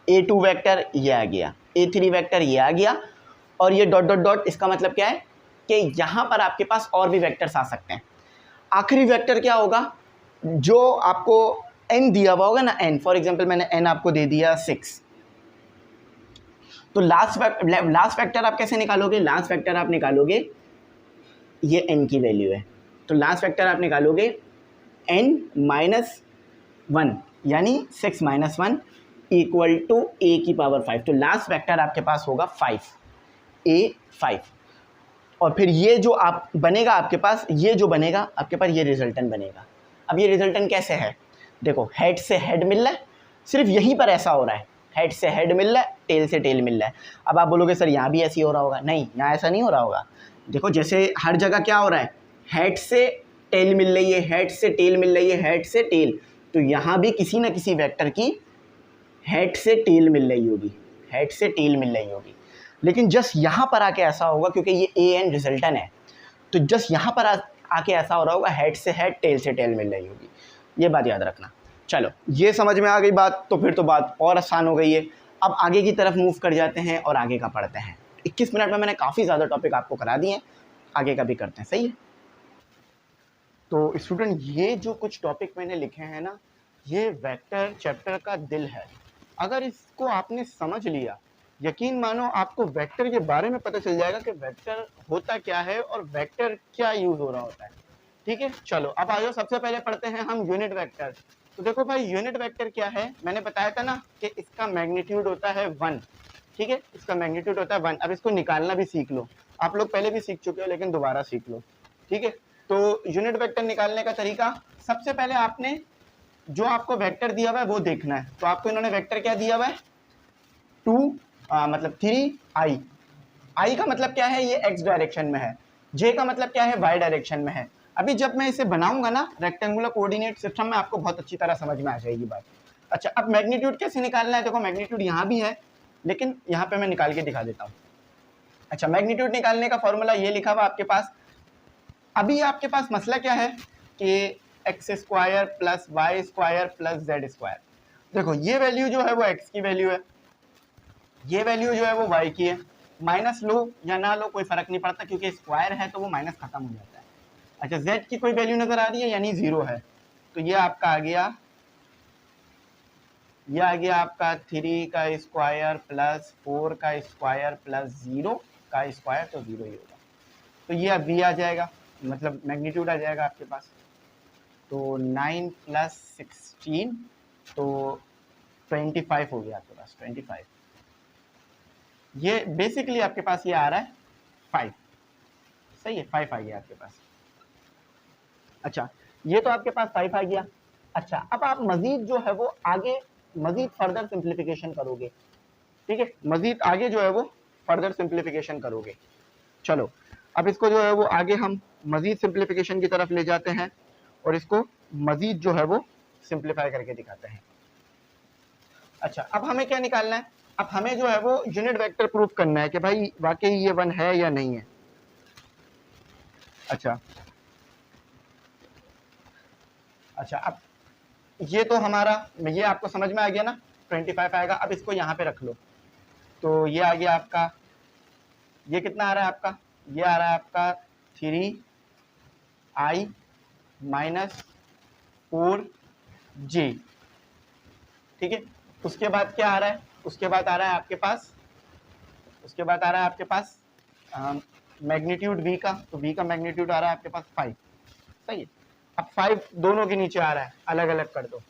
A2 वेक्टर ये आ गया, A3 वेक्टर ये आ गया, और ये डॉट डॉट डॉट, इसका मतलब क्या है कि यहाँ पर आपके पास और भी वेक्टर्स आ सकते हैं। आखिरी वेक्टर क्या होगा, जो आपको n दिया हुआ होगा ना, n, फॉर एग्जांपल मैंने n आपको दे दिया 6, तो लास्ट वेक्टर आप कैसे निकालोगे, लास्ट वेक्टर आप निकालोगे, ये n की वैल्यू है, तो लास्ट वेक्टर आप निकालोगे n माइनस 1, यानी 6 माइनस 1 इक्वल टू a की पावर 5, तो लास्ट वेक्टर आपके पास होगा 5, A5। और फिर ये जो आप बनेगा आपके पास, ये जो बनेगा आपके पास, ये रिजल्टेंट बनेगा। अब ये रिजल्टेंट कैसे है, देखो, हेड से हेड मिल रहा है, सिर्फ यहीं पर ऐसा हो रहा है, हेड से हेड मिल रहा है, टेल से टेल मिल रहा है। अब आप बोलोगे सर यहाँ भी ऐसे ही हो रहा होगा, नहीं, यहाँ ऐसा नहीं हो रहा होगा। देखो, जैसे हर जगह क्या हो रहा है, हेड से टेल मिल रही है, हेड से टेल मिल रही है, हेड से टेल, तो यहाँ भी किसी ना किसी वेक्टर की हेड से टेल मिल रही होगी, हेड से टेल मिल रही होगी। लेकिन जस्ट यहाँ पर आके ऐसा होगा, क्योंकि ये AN रिजल्टेंट है, तो जस्ट यहाँ पर आके ऐसा हो रहा होगा, हेड से हेड, टेल से टेल मिल रही होगी। ये बात याद रखना। चलो, ये समझ में आ गई बात, तो फिर तो बात और आसान हो गई है। अब आगे की तरफ मूव कर जाते हैं और आगे का पढ़ते हैं। 21 मिनट में मैंने काफ़ी ज़्यादा टॉपिक आपको करा दिए, आगे का भी करते हैं, सही है। तो स्टूडेंट, ये जो कुछ टॉपिक मैंने लिखे हैं ना, ये वेक्टर चैप्टर का दिल है। अगर इसको आपने समझ लिया, यकीन मानो आपको वेक्टर के बारे में पता चल जाएगा कि वेक्टर होता क्या है और वेक्टर क्या यूज हो रहा होता है। ठीक है, चलो अब आ जाओ, सबसे पहले पढ़ते हैं हम यूनिट वेक्टर। तो देखो भाई, यूनिट वेक्टर क्या है, मैंने बताया था ना कि इसका मैग्नीट्यूड होता है 1। ठीक है, इसका मैग्नीट्यूड होता है 1। अब इसको निकालना भी सीख लो, आप लोग पहले भी सीख चुके हो लेकिन दोबारा सीख लो। ठीक है, तो यूनिट वेक्टर निकालने का तरीका, सबसे पहले आपने जो आपको वेक्टर दिया हुआ है वो देखना है। तो आपको इन्होंने वेक्टर क्या दिया हुआ है, 2 मतलब 3i। i का मतलब क्या है, ये x डायरेक्शन में है, j का मतलब क्या है, y डायरेक्शन में है। अभी जब मैं इसे बनाऊंगा ना रेक्टेंगुलर कोऑर्डिनेट सिस्टम में, आपको बहुत अच्छी तरह समझ में आ जाएगी बात। अच्छा, अब मैग्नीट्यूड कैसे निकालना है, देखो मैग्नीट्यूड यहाँ भी है, लेकिन यहाँ पे मैं निकाल के दिखा देता हूँ। अच्छा, मैग्नीट्यूड निकालने का फॉर्मूला ये लिखा हुआ आपके पास। अभी आपके पास मसला क्या है कि X square plus Y square plus Z square. देखो, ये वैल्यू जो है वो x की वैल्यू है, ये वैल्यू जो है वो y की है। माइनस लो या ना लो कोई फर्क नहीं पड़ता, क्योंकि स्क्वायर है तो वो माइनस खत्म हो जाता है। अच्छा, z की कोई वैल्यू नजर आ रही है, यानी 0 है, तो ये आपका आ गया, ये आ गया आपका 3 का स्क्वायर प्लस 4 का स्क्वायर प्लस 0 का स्क्वायर, तो 0 ही होगा। तो ये अब v आ जाएगा, मतलब मैग्नीट्यूड आ जाएगा आपके पास। तो 9 प्लस 16, तो 25 हो गया आपके पास, 25। ये बेसिकली आपके पास ये आ रहा है 5, सही है, 5 आ गया आपके पास। अच्छा, ये तो आपके पास 5 आ गया। अच्छा, अब आप मजीद जो है वो आगे मजीद फर्दर सिंप्लीफिकेशन करोगे। ठीक है, मजीद आगे जो है वो फर्दर सिंप्लीफिकेशन करोगे। चलो, अब इसको जो है वो आगे हम मजीद सिंप्लीफिकेशन की तरफ ले जाते हैं और इसको मजीद जो है वो सिंप्लीफाई करके दिखाते हैं। अच्छा, अब हमें क्या निकालना है, अब हमें जो है वो यूनिट वेक्टर प्रूफ करना है कि भाई वाकई ये 1 है या नहीं है। अच्छा, अब ये तो हमारा, ये आपको समझ में आ गया ना, 25 आएगा। अब इसको यहाँ पे रख लो, तो ये आ गया आपका, ये कितना आ रहा है आपका, ये आ रहा है आपका 3i माइनस 4j। ठीक है, उसके बाद क्या आ रहा है, उसके बाद आ रहा है आपके पास, उसके बाद आ रहा है आपके पास मैग्नीट्यूड v का, तो v का मैग्नीट्यूड आ रहा है आपके पास 5, सही है। अब 5 दोनों के नीचे आ रहा है, अलग अलग कर दो,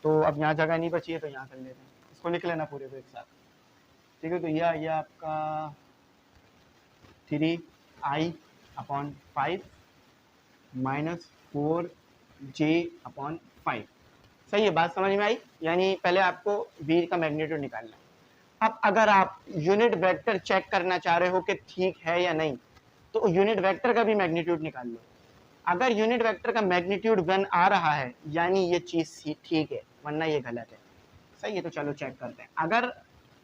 तो अब यहाँ जगह नहीं बची है तो यहाँ कर लेते हैं, इसको लिख लेना पूरे को एक साथ। ठीक है, तो यह आइए आपका 3i/5 माइनस 4j/5, सही है, बात समझ में आई। यानी पहले आपको v का मैग्नीट्यूड निकालना है। अब अगर आप यूनिट वेक्टर चेक करना चाह रहे हो कि ठीक है या नहीं, तो यूनिट वेक्टर का भी मैग्नीट्यूड निकाल लो। अगर यूनिट वेक्टर का मैग्नीट्यूड 1 आ रहा है यानी ये चीज़ ठीक है, वरना ये गलत है। सही है, तो चलो चेक करते हैं। अगर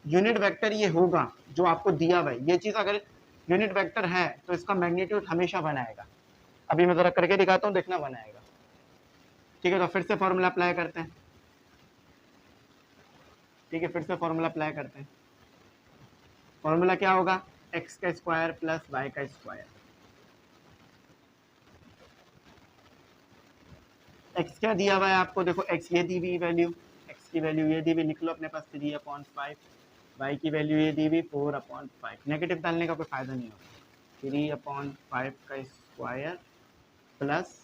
यूनिट वेक्टर ये होगा जो आपको दिया हुआ है, ये चीज़ अगर यूनिट वेक्टर है तो इसका मैग्नीट्यूड हमेशा 1 आएगा। अभी मैं ज़रा करके दिखाता हूँ, देखना 1 आएगा। ठीक है, तो फिर से फॉर्मूला अप्लाई करते हैं। ठीक है, फिर से फॉर्मूला अप्लाई करते हैं। फॉर्मूला क्या होगा? एक्स का स्क्वायर प्लस वाई का स्क्वायर। एक्स क्या दिया हुआ है आपको? देखो एक्स ये दी हुई वैल्यू, एक्स की वैल्यू ये दी हुई, लिख लो अपने पास 3/5। वाई की वैल्यू ये दी हुई 4/5। नेगेटिव डालने का कोई फायदा नहीं होगा। 3/5 का स्क्वायर प्लस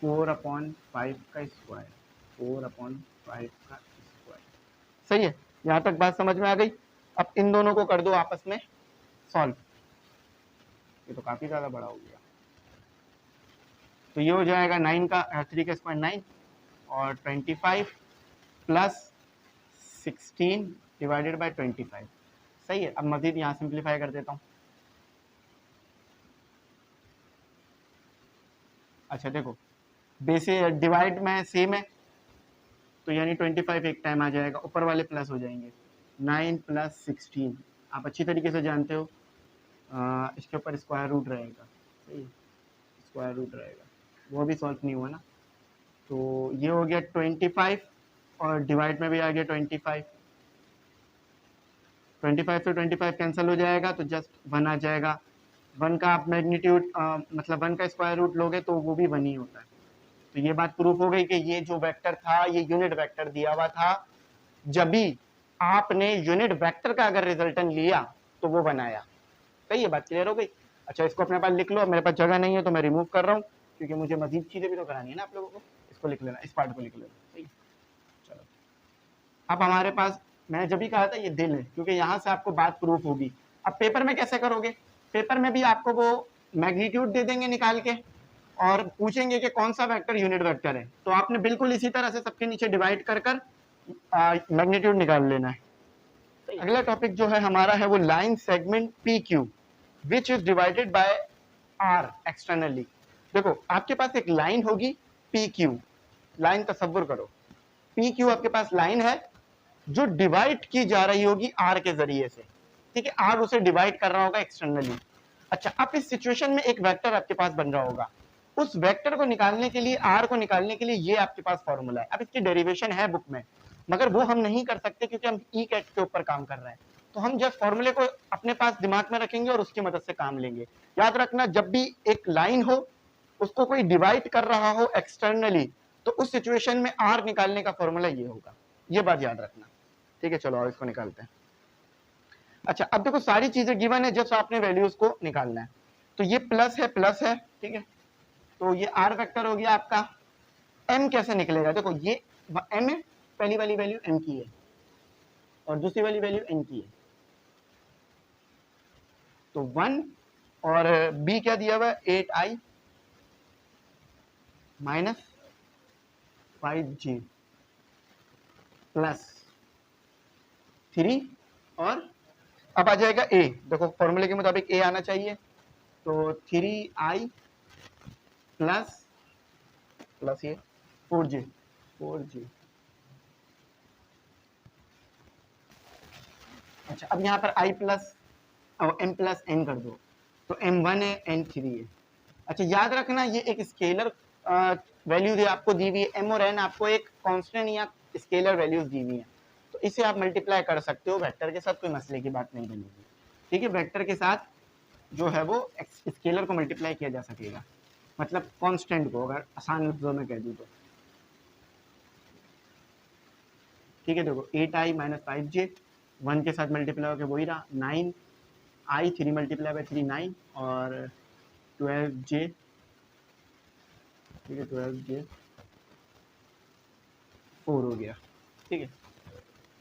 4/5 का स्क्वायर, 4/5 का स्क्वायर। सही है, यहाँ तक बात समझ में आ गई। अब इन दोनों को कर दो आपस में सॉल्व। ये तो काफी ज्यादा बड़ा हो गया, तो ये हो जाएगा 9 का 3 का स्क्वायर 9 और 25 प्लस 16 डिवाइडेड बाय 25। सही है, अब मजीद यहाँ सिंप्लीफाई कर देता हूँ। अच्छा देखो, बेसे डिवाइड में सेम है, तो यानी 25 एक टाइम आ जाएगा, ऊपर वाले प्लस हो जाएंगे। 9 प्लस 16 आप अच्छी तरीके से जानते हो, इसके ऊपर स्क्वायर रूट रहेगा। सही, स्क्वायर रूट रहेगा, वो भी सॉल्व नहीं हुआ ना। तो ये हो गया 25 और डिवाइड में भी आ गया 25। 25 से 25 कैंसिल हो जाएगा तो जस्ट 1 आ जाएगा। 1 का आप मैग्नीट्यूड मतलब 1 का स्क्वायर रूट लोगे तो वो भी 1 ही होता है। तो ये बात प्रूफ हो गई कि ये जो वेक्टर था ये यूनिट वेक्टर दिया हुआ था। जब भी आपने यूनिट वेक्टर का अगर रिजल्टेंट लिया तो वो बनाया। सही है, बात क्लियर हो गई। अच्छा, इसको अपने पास लिख लो। मेरे पास जगह नहीं है तो मैं रिमूव कर रहा हूँ, क्योंकि मुझे मजीद चीजें भी तो करानी है ना आप लोगों को। इसको लिख लेना, इस पार्ट को लिख लेना। सही, चलो। अब हमारे पास, मैंने जब भी कहा था ये दिल है, क्योंकि यहाँ से आपको बात प्रूफ होगी। अब पेपर में कैसे करोगे? पेपर में भी आपको वो मैग्नीट्यूड दे देंगे निकाल के और पूछेंगे कि कौन सा वेक्टर यूनिट वेक्टर है, तो आपने बिल्कुल इसी तरह से सबके नीचे डिवाइड कर कर मैग्नीट्यूड निकाल लेना है। अगला टॉपिक जो है हमारा है वो line segment P Q which is divided by R externally. देखो आपके पास एक लाइन होगी पी क्यू, लाइन तस्वुर करो, पी क्यू आपके पास लाइन है जो डिवाइड की जा रही होगी आर के जरिए से। ठीक है, आर उसे डिवाइड कर रहा होगा एक्सटर्नली। अच्छा, अब इस सिचुएशन में एक वेक्टर आपके पास बन रहा होगा, उस वेक्टर को निकालने के लिए, आर को निकालने के लिए ये आपके पास फॉर्मूला है। अब इसकी डेरिवेशन है बुक में, मगर वो हम नहीं कर सकते क्योंकि हम ई कैट के ऊपर काम कर रहे हैं। तो हम जस्ट फॉर्मूले को अपने पास दिमाग में रखेंगे और उसकी मदद से काम लेंगे। याद रखना, जब भी एक लाइन हो उसको कोई डिवाइड कर रहा हो एक्सटर्नली, तो उस सिचुएशन में आर निकालने का फॉर्मूला ये होगा। ये बात याद रखना। ठीक है, चलो और इसको निकालते हैं। अच्छा, अब देखो सारी चीजें गिवन है, जस्ट आपने वैल्यूज को निकालना है। तो ये प्लस है, प्लस है। ठीक है, तो ये आर वेक्टर हो गया आपका। एम कैसे निकलेगा? देखो ये एम है, पहली वाली वैल्यू एम की है और दूसरी वाली वैल्यू एन की है, तो 1 और बी क्या दिया हुआ है? 8i माइनस 5j प्लस 3 और अब आ जाएगा ए। देखो फॉर्मूले के मुताबिक ए आना चाहिए, तो 3i प्लस प्लस ये 4j। अच्छा, अब यहाँ पर i प्लस और m प्लस n कर दो, तो m1 है, n3 है। अच्छा, याद रखना ये एक स्केलर वैल्यू आपको दी हुई है, m और n आपको एक कांस्टेंट या स्केलर वैल्यूज दी हुई है, तो इसे आप मल्टीप्लाई कर सकते हो वेक्टर के साथ, कोई मसले की बात नहीं बनेगी। ठीक है, वेक्टर के साथ जो है वो स्केलर को मल्टीप्लाई किया जा सकेगा, मतलब कांस्टेंट को, अगर आसान लफ्जों में कह दूं तो। ठीक है, देखो 8i माइनस 5j 1 के साथ मल्टीप्लाई होकर वही रहा 9i, 3 मल्टीप्लाई बाय 3 9 और 12j। ठीक है, 12j 4 हो गया। ठीक है,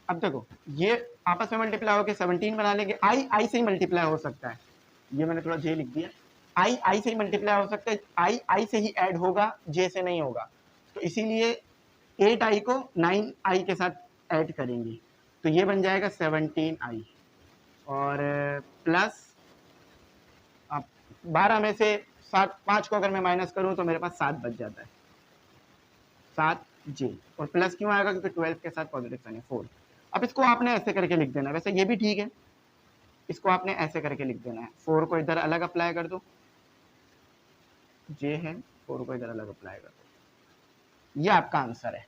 अब देखो ये आपस में मल्टीप्लाई होकर 17 बना लेंगे। आई से ही मल्टीप्लाई हो सकता है, ये मैंने थोड़ा जे लिख दिया। आई से ही मल्टीप्लाई हो सकता है, आई से ही ऐड होगा, जे से नहीं होगा। तो इसीलिए 8i को 9i के साथ ऐड करेंगे, तो ये बन जाएगा 17i और प्लस अब 12 में से 7 5 को अगर मैं माइनस करूं तो मेरे पास 7 बच जाता है, 7j, और प्लस क्यों आएगा क्योंकि 12 के साथ पॉजिटिव साइन है 4। अब इसको आपने ऐसे करके लिख देना, वैसे ये भी ठीक है, इसको आपने ऐसे करके लिख देना है, 4 को इधर अलग अप्लाई कर दो, j है, 4 को इधर अलग अप्लाई कर दो, ये आपका आंसर है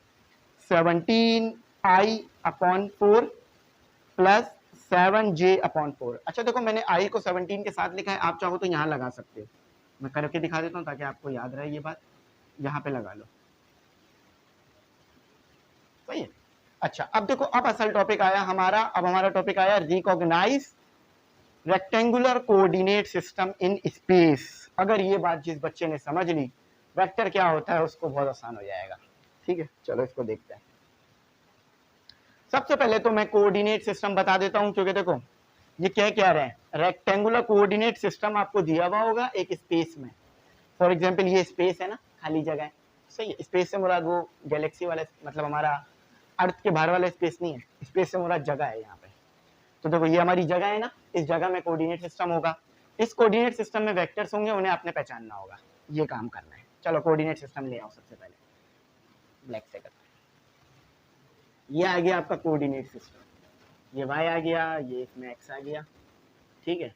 17i/4 प्लस 7j/4। अच्छा देखो मैंने i को 17 के साथ लिखा है, आप चाहो तो यहाँ लगा सकते हो, मैं करके दिखा देता हूँ ताकि आपको याद रहे ये बात, यहाँ पे लगा लो, सही है। अच्छा अब देखो, अब असल टॉपिक आया हमारा, अब हमारा टॉपिक आया recognise rectangular coordinate system in space. अगर ये बात जिस बच्चे ने समझ ली वेक्टर क्या होता है उसको बहुत आसान हो जाएगा, ठीक है। चलो इसको देखते हैं। सबसे पहले तो मैं कोऑर्डिनेट सिस्टम बता देता हूं, क्योंकि देखो ये क्या कह रहे हैं, रेक्टेंगुलर कोऑर्डिनेट सिस्टम आपको दिया हुआ होगा एक स्पेस में। फॉर एग्जांपल ये स्पेस है ना, खाली जगह है, सही है। स्पेस से मुराद वो गैलेक्सी वाला, मतलब हमारा अर्थ के बाहर वाला स्पेस नहीं है, स्पेस से मुराद जगह है यहाँ पे। तो देखो ये हमारी जगह है ना, इस जगह में कोऑर्डिनेट सिस्टम होगा, इस कोऑर्डिनेट सिस्टम में वेक्टर्स होंगे, उन्हें आपने पहचानना होगा, ये काम करना है। चलो कोऑर्डिनेट सिस्टम ले आओ, सबसे पहले ब्लैक से करते हैं। ये आ गया आपका कोऑर्डिनेट सिस्टम, ये y आ गया, ये इसमें x आ गया, ठीक है,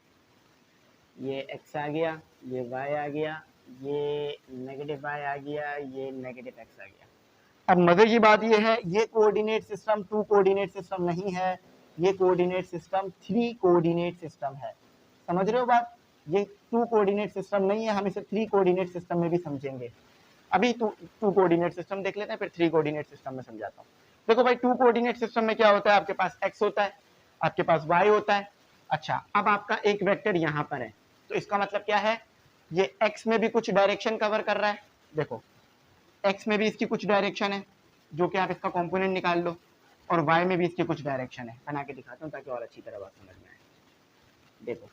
ये x आ गया, ये y आ गया, ये नेगेटिव y आ गया, ये नेगेटिव x आ गया। अब मजे की बात ये है, ये कोऑर्डिनेट सिस्टम 2 कोऑर्डिनेट सिस्टम नहीं है, ये कोऑर्डिनेट सिस्टम 3 कोऑर्डिनेट सिस्टम है। समझ रहे हो बात, ये 2 कोऑर्डिनेट सिस्टम नहीं है, हम इसे 3 कोऑर्डिनेट सिस्टम में भी समझेंगे। अभी 2 कोऑर्डिनेट सिस्टम देख लेते हैं, फिर 3 कोऑर्डिनेट सिस्टम में समझाता हूँ। देखो भाई 2 कोऑर्डिनेट सिस्टम में क्या होता है, आपके पास x होता है, आपके पास y होता है। अच्छा अब आपका एक वेक्टर यहाँ पर है, तो इसका मतलब क्या है, ये x में भी कुछ डायरेक्शन कवर कर रहा है। देखो x में भी इसकी कुछ डायरेक्शन है, जो कि आप इसका कंपोनेंट निकाल लो, और y में भी इसकी कुछ डायरेक्शन है। बना के दिखाता हूँ ताकि और अच्छी तरह बात समझ में आए। देखो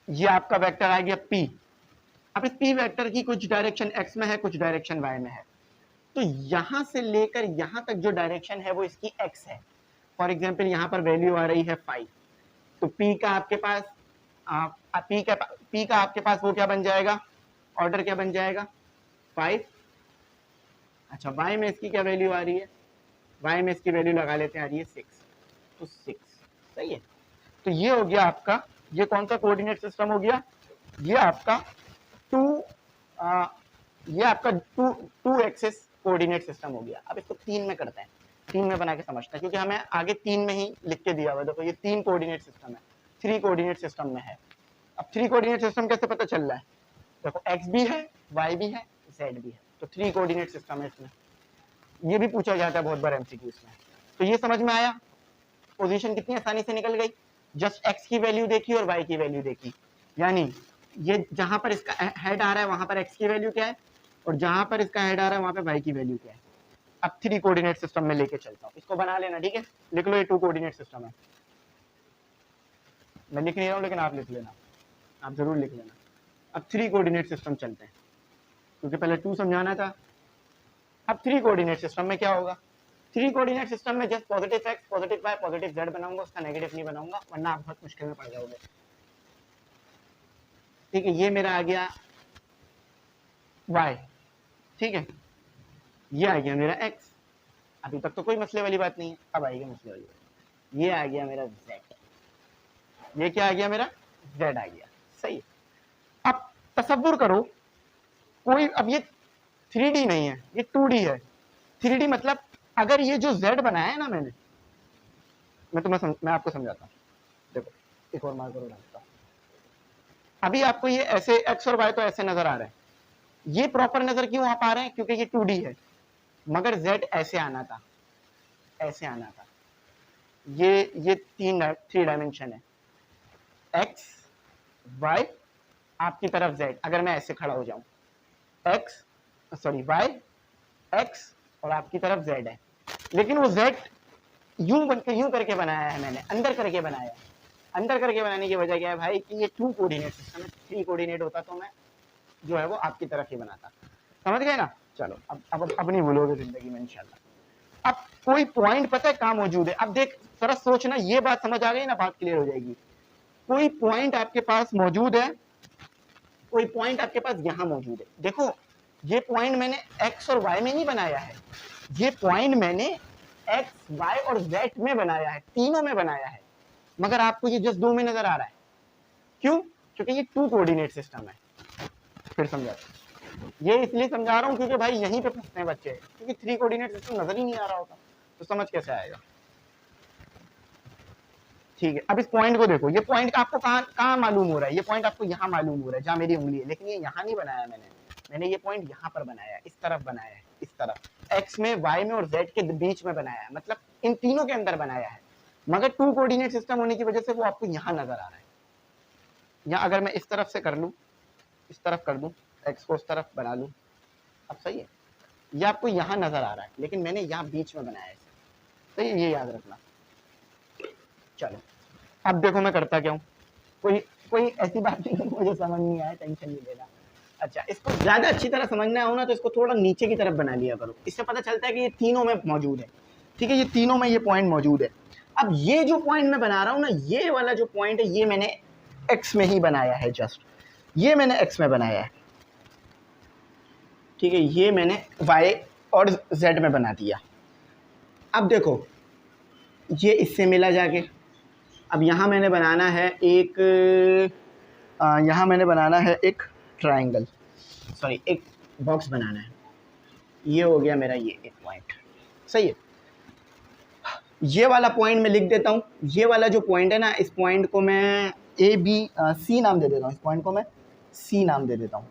ये आपका वेक्टर आ गया p, अब इस p वेक्टर की कुछ डायरेक्शन x में है, कुछ डायरेक्शन y में है, तो यहां से लेकर यहां तक जो डायरेक्शन है वो इसकी x है। फॉर एग्जांपल यहां पर वैल्यू आ रही है 5, तो p का आपके पास p का आपके पास वो क्या बन जाएगा, ऑर्डर क्या बन जाएगा 5। अच्छा y में इसकी क्या वैल्यू आ रही है, y में इसकी वैल्यू लगा लेते हैं, आ रही है 6, तो 6, सही है। तो ये हो गया आपका, ये कौन सा कोऑर्डिनेट सिस्टम हो गया, ये आपका 2 एक्सिस कोऑर्डिनेट सिस्टम हो गया। अब इसको 3 में करते हैं, 3 में बना के समझते हैं, क्योंकि हमें आगे 3 में ही लिख के दिया हुआ है। देखो ये 3 कोऑर्डिनेट सिस्टम है, 3 कोऑर्डिनेट सिस्टम में है। अब 3 कोऑर्डिनेट सिस्टम कैसे पता चल रहा है, देखो x भी है, y भी है, z भी है, तो 3 कोऑर्डिनेट सिस्टम है इसमें। ये भी पूछा जाता है बहुत बार एमसीक्यूज में। तो ये समझ में आया, पोजीशन कितनी आसानी से निकल गई, जस्ट x की वैल्यू देखी और y की वैल्यू देखी, यानी ये जहां पर इसका हेड आ रहा है वहां पर x की वैल्यू क्या है, और जहां पर इसका हेड आ रहा है वहां पे y की वैल्यू क्या है। अब 3 कोऑर्डिनेट सिस्टम में लेके चलता हूं, इसको बना लेना, ठीक है, लिख लो ये 2 कोऑर्डिनेट सिस्टम है। मैं लिख नहीं रहा हूं लेकिन आप लिख लेना, आप जरूर लिख लेना। अब 3 कोऑर्डिनेट सिस्टम चलते हैं, क्योंकि पहले 2 समझाना था। अब 3 कोऑर्डिनेट सिस्टम में क्या होगा, 3 कोऑर्डिनेट सिस्टम में just positive x, positive y, positive z बनाऊंगा, उसका नेगेटिव नहीं बनाऊंगा, वरना आप बहुत मुश्किल में पड़ जाओगे। ठीक है, ये मेरा आ गया y, ठीक है, ये आ गया मेरा x। अभी तक तो कोई मसले वाली बात नहीं है, अब आएगी मसले वाली बात। ये आ गया मेरा z, ये क्या आ गया मेरा z आ गया, सही है। अब तसव्वुर करो कोई, अब ये 3D नहीं है, ये 2D है। 3D मतलब अगर ये जो z बनाया है ना मैंने, मैं आपको समझाता हूँ। देखो एक और मार्कर डालता हूँ। अभी आपको ये ऐसे x और y तो ऐसे नजर आ रहे हैं, ये प्रॉपर नजर क्यों आ पा रहे हैं, क्योंकि ये 2D है, मगर z ऐसे आना था, ऐसे आना था। ये 3 डायमेंशन है, x y आपकी तरफ z। अगर मैं ऐसे खड़ा हो जाऊं, y x और आपकी तरफ z है, लेकिन वो z यूं करके बनाया है मैंने, अंदर करके बनाया है। अंदर करके बनाने की वजह क्या है भाई, कि ये 2 कोऑर्डिनेट सिस्टम है, 3 कोऑर्डिनेट होता तो मैं जो है वो आपकी तरफ ही बनाता। समझ गए ना। चलो अब नहीं भूलोगे जिंदगी में इंशाल्लाह। अब कोई पॉइंट पता है कहाँ मौजूद है, अब देख जरा सोचना, ये बात समझ आ गई ना, बात क्लियर हो जाएगी। कोई पॉइंट आपके पास मौजूद है, कोई पॉइंट आपके पास यहाँ मौजूद है, देखो ये पॉइंट मैंने x और y में नहीं बनाया है, ये पॉइंट मैंने x, y और z में बनाया है, तीनों में बनाया है, मगर आपको ये जस्ट 2 में नजर आ रहा है। क्यों? क्योंकि ये 2 कोऑर्डिनेट सिस्टम है। फिर समझा, ये इसलिए समझा रहा हूँ क्योंकि भाई यहीं पे फंसते हैं बच्चे, क्योंकि 3 कोऑर्डिनेट सिस्टम नजर ही नहीं आ रहा होता, तो समझ कैसे आएगा। ठीक है, अब इस पॉइंट को देखो, ये पॉइंट आपको कहाँ मालूम हो रहा है, ये पॉइंट आपको यहाँ मालूम हो रहा है जहाँ मेरी उंगली है, लेकिन ये यहाँ नहीं बनाया मैंने ये पॉइंट यहाँ पर बनाया है, इस तरफ बनाया है, इस तरफ x में, y में और z के बीच में बनाया है, मतलब इन तीनों के अंदर बनाया है, मगर 2 कोऑर्डिनेट सिस्टम होने की वजह से वो आपको यहाँ नजर आ रहा है। या अगर मैं इस तरफ से कर लूँ, इस तरफ कर दूँ, x को उस तरफ बना लूँ, अब सही है, ये आपको यहाँ नजर आ रहा है, लेकिन मैंने यहाँ बीच में बनाया है, तो ये याद रखना। चलो अब देखो मैं करता क्या हूँ, कोई ऐसी बात नहीं मुझे समझ नहीं आया, टेंशन नहीं लेना। अच्छा, इसको ज्यादा अच्छी तरह समझना हो ना तो इसको थोड़ा नीचे की तरफ बना लिया करो, इससे पता चलता है कि ये तीनों में मौजूद है। ठीक है, ये तीनों में ये पॉइंट मौजूद है। अब ये जो पॉइंट मैं बना रहा हूँ ना, ये वाला जो पॉइंट है ये मैंने एक्स में ही बनाया है, जस्ट ये मैंने एक्स में बनाया है। ठीक है, ये मैंने वाई और जेड में बना दिया। अब देखो ये इससे मिला जाके, अब यहाँ मैंने बनाना है एक, यहाँ मैंने बनाना है एक ट्रायंगल, सॉरी एक बॉक्स बनाना है, ये हो गया मेरा ये एक पॉइंट, सही है। ये वाला पॉइंट मैं लिख देता हूँ, ये वाला जो पॉइंट है ना, इस पॉइंट को मैं सी नाम दे देता हूँ, इस पॉइंट को मैं सी नाम दे देता हूँ,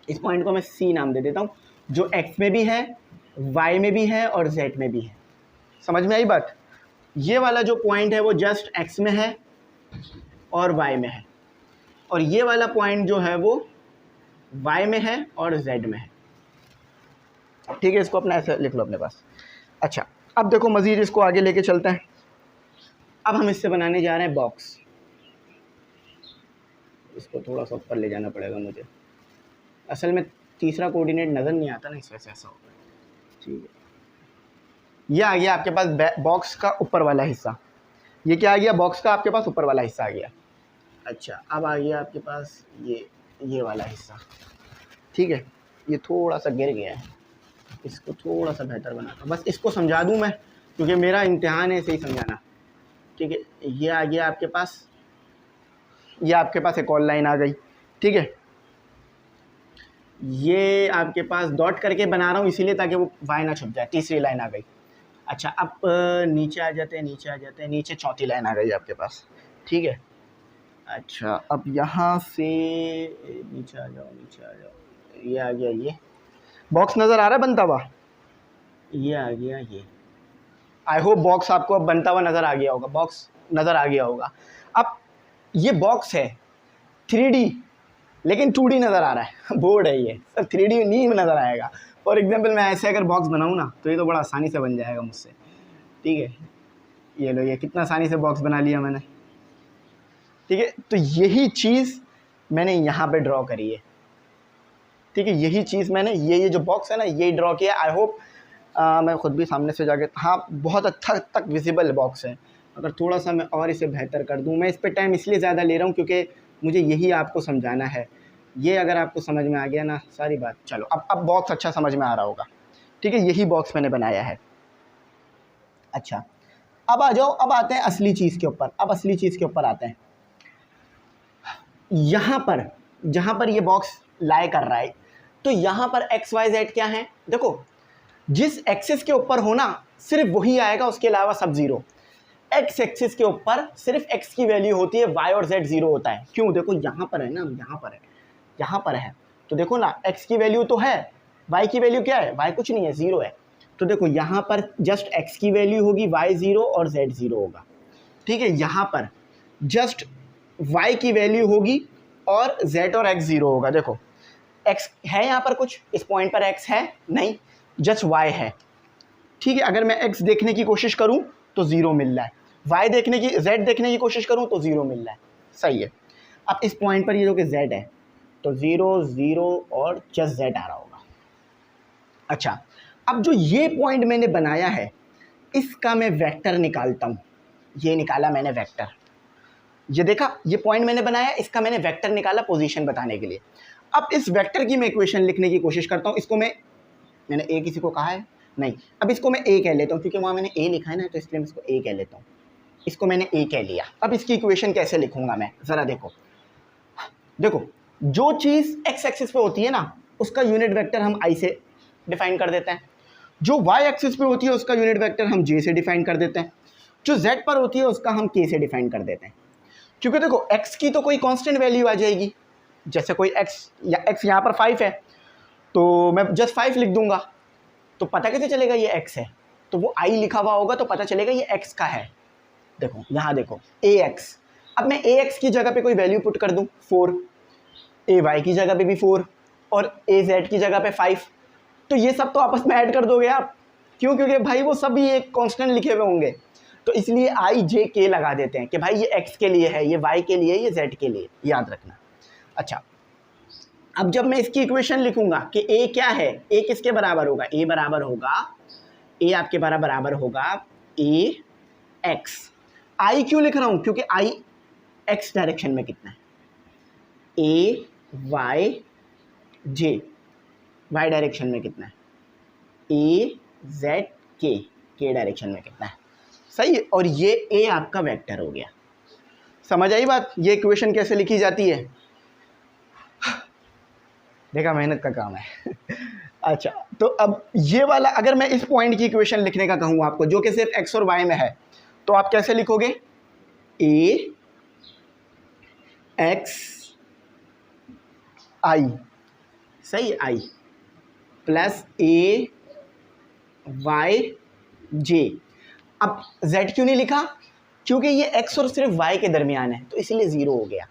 इस पॉइंट को मैं सी नाम दे देता हूँ, जो एक्स में भी है, वाई में भी है और जेड में भी है। समझ में आई बात? ये वाला जो पॉइंट है वो जस्ट एक्स में है और वाई में है, और ये वाला पॉइंट जो है वो वाई में है और जेड में है। ठीक है, इसको अपना ऐसे लिख लो अपने पास। अच्छा, अब देखो मज़ीद इसको आगे लेके चलते हैं। अब हम इससे बनाने जा रहे हैं बॉक्स, इसको थोड़ा सा ऊपर ले जाना पड़ेगा मुझे, असल में तीसरा कोऑर्डिनेट नज़र नहीं आता ना, इस वजह से ऐसा होगा। ठीक है, ये आ गया आपके पास बॉक्स का ऊपर वाला हिस्सा, ये क्या आ गया, बॉक्स का आपके पास ऊपर वाला हिस्सा आ गया। अच्छा, अब आ गया आपके पास ये वाला हिस्सा। ठीक है, ये थोड़ा सा गिर गया है, इसको थोड़ा सा बेहतर बनाता हूँ, बस इसको समझा दूँ मैं, क्योंकि मेरा इम्तिहान है सही समझाना। ठीक है, ये आ गया आपके पास, ये आपके पास एक और लाइन आ गई। ठीक है, ये आपके पास डॉट करके बना रहा हूँ इसीलिए ताकि वो वाई ना छुप जाए, तीसरी लाइन आ गई। अच्छा, अब नीचे आ जाते हैं, नीचे चौथी लाइन आ गई आपके पास। ठीक है, अच्छा अब यहाँ से नीचे आ जाओ, ये आ गया, ये बॉक्स नज़र आ रहा है बनता हुआ, ये आ गया, ये आई होप बॉक्स आपको अब बनता हुआ नज़र आ गया होगा, बॉक्स नज़र आ गया होगा। अब ये बॉक्स है 3D, लेकिन 2D नज़र आ रहा है, बोर्ड है ये, सब 3D नहीं नज़र आएगा। फॉर एग्जांपल मैं ऐसे अगर बॉक्स बनाऊँ ना तो ये तो बड़ा आसानी से बन जाएगा मुझसे। ठीक है, ये लो, ये कितना आसानी से बॉक्स बना लिया मैंने। ठीक है, तो यही चीज़ मैंने यहाँ पे ड्रॉ करी है। ठीक है, यही चीज़ मैंने ये जो बॉक्स है ना ये ड्रॉ किया। आई होप मैं ख़ुद भी सामने से जाके, हाँ बहुत अच्छा तक विजिबल बॉक्स है। अगर थोड़ा सा मैं और इसे बेहतर कर दूँ, मैं इस पर टाइम इसलिए ज़्यादा ले रहा हूँ क्योंकि मुझे यही आपको समझाना है। ये अगर आपको समझ में आ गया ना सारी बात, चलो अब बॉक्स अच्छा समझ में आ रहा होगा। ठीक है, यही बॉक्स मैंने बनाया है। अच्छा, अब आ जाओ, अब आते हैं असली चीज़ के ऊपर। अब असली चीज़ के ऊपर आते हैं। यहाँ पर जहाँ पर ये बॉक्स लाई कर रहा है, तो यहाँ पर एक्स वाई जेड क्या है, देखो जिस एक्सिस के ऊपर होना सिर्फ वही आएगा, उसके अलावा सब जीरो। एक्स एक्सिस के ऊपर सिर्फ एक्स की वैल्यू होती है, वाई और जेड जीरो होता है। क्यों? देखो यहाँ पर है ना, यहाँ पर है तो देखो ना, एक्स की वैल्यू तो है, वाई की वैल्यू क्या है, वाई कुछ नहीं है, जीरो है। तो देखो यहाँ पर जस्ट एक्स की वैल्यू होगी, वाई जीरो और जेड जीरो होगा। ठीक है, यहाँ पर जस्ट वाई की वैल्यू होगी और जेड और एक्स जीरो होगा। देखो एक्स है यहाँ पर कुछ, इस पॉइंट पर एक्स है नहीं, जस्ट वाई है। ठीक है, अगर मैं एक्स देखने की कोशिश करूँ तो ज़ीरो मिल रहा है, वाई देखने की, जेड देखने की कोशिश करूँ तो ज़ीरो मिल रहा है। सही है, अब इस पॉइंट पर ये जो कि जेड है तो ज़ीरो ज़ीरो और जस्ट जेड आ रहा होगा। अच्छा, अब जो ये पॉइंट मैंने बनाया है इसका मैं वेक्टर निकालता हूँ। ये निकाला मैंने वेक्टर, ये देखा, ये पॉइंट मैंने बनाया, इसका मैंने वेक्टर निकाला पोजीशन बताने के लिए। अब इस वेक्टर की मैं इक्वेशन लिखने की कोशिश करता हूँ। इसको मैंने ए किसी को कहा है नहीं, अब इसको मैं ए कह लेता हूँ क्योंकि वहाँ मैंने ए लिखा है ना, तो इसलिए मैं इसको ए कह लेता हूँ। इसको मैंने ए कह लिया। अब इसकी इक्वेशन कैसे लिखूंगा मैं, ज़रा देखो। देखो, जो चीज़ एक्स एक्सिस पे होती है ना, उसका यूनिट वेक्टर हम आई से डिफाइन कर देते हैं। जो वाई एक्सिस पे होती है उसका यूनिट वेक्टर हम जे से डिफाइन कर देते हैं। जो जेड पर होती है उसका हम के से डिफाइन कर देते हैं। क्योंकि देखो, एक्स की तो कोई कांस्टेंट वैल्यू आ जाएगी, जैसे कोई एक्स या एक्स यहाँ पर 5 है, तो मैं जस्ट 5 लिख दूंगा, तो पता कैसे चलेगा ये एक्स है? तो वो आई लिखा हुआ होगा तो पता चलेगा ये एक्स का है। देखो यहाँ देखो, ए एक्स। अब मैं ए एक्स की जगह पे कोई वैल्यू पुट कर दूँ 4, ए वाई की जगह पे भी 4 और ए जेड की जगह पे 5, तो ये सब तो आपस में ऐड कर दोगे आप। क्यों? क्योंकि भाई वो सब ये कांस्टेंट लिखे हुए होंगे, तो इसलिए आई जे के लगा देते हैं कि भाई ये एक्स के लिए है, ये वाई के लिए, ये जेड के लिए, याद रखना। अच्छा, अब जब मैं इसकी इक्वेशन लिखूंगा कि ए क्या है, ए किसके बराबर होगा? ए बराबर होगा, ए आपके बराबर होगा ए एक्स। आई क्यों लिख रहा हूं? क्योंकि आई एक्स डायरेक्शन में कितना है, ए वाई जे वाई डायरेक्शन में कितना है, ए जेड के डायरेक्शन में कितना है। सही है, और ये ए आपका वेक्टर हो गया। समझ आई बात? ये इक्वेशन कैसे लिखी जाती है? देखा, मेहनत का काम है। अच्छा, तो अब ये वाला अगर मैं इस पॉइंट की इक्वेशन लिखने का कहूँ आपको, जो कि सिर्फ एक्स और वाई में है, तो आप कैसे लिखोगे? ए एक्स आई, सही, आई प्लस ए वाई जे। अब z क्यों नहीं लिखा? क्योंकि ये x और सिर्फ y के दरमियान है, तो इसलिए 0 हो गया।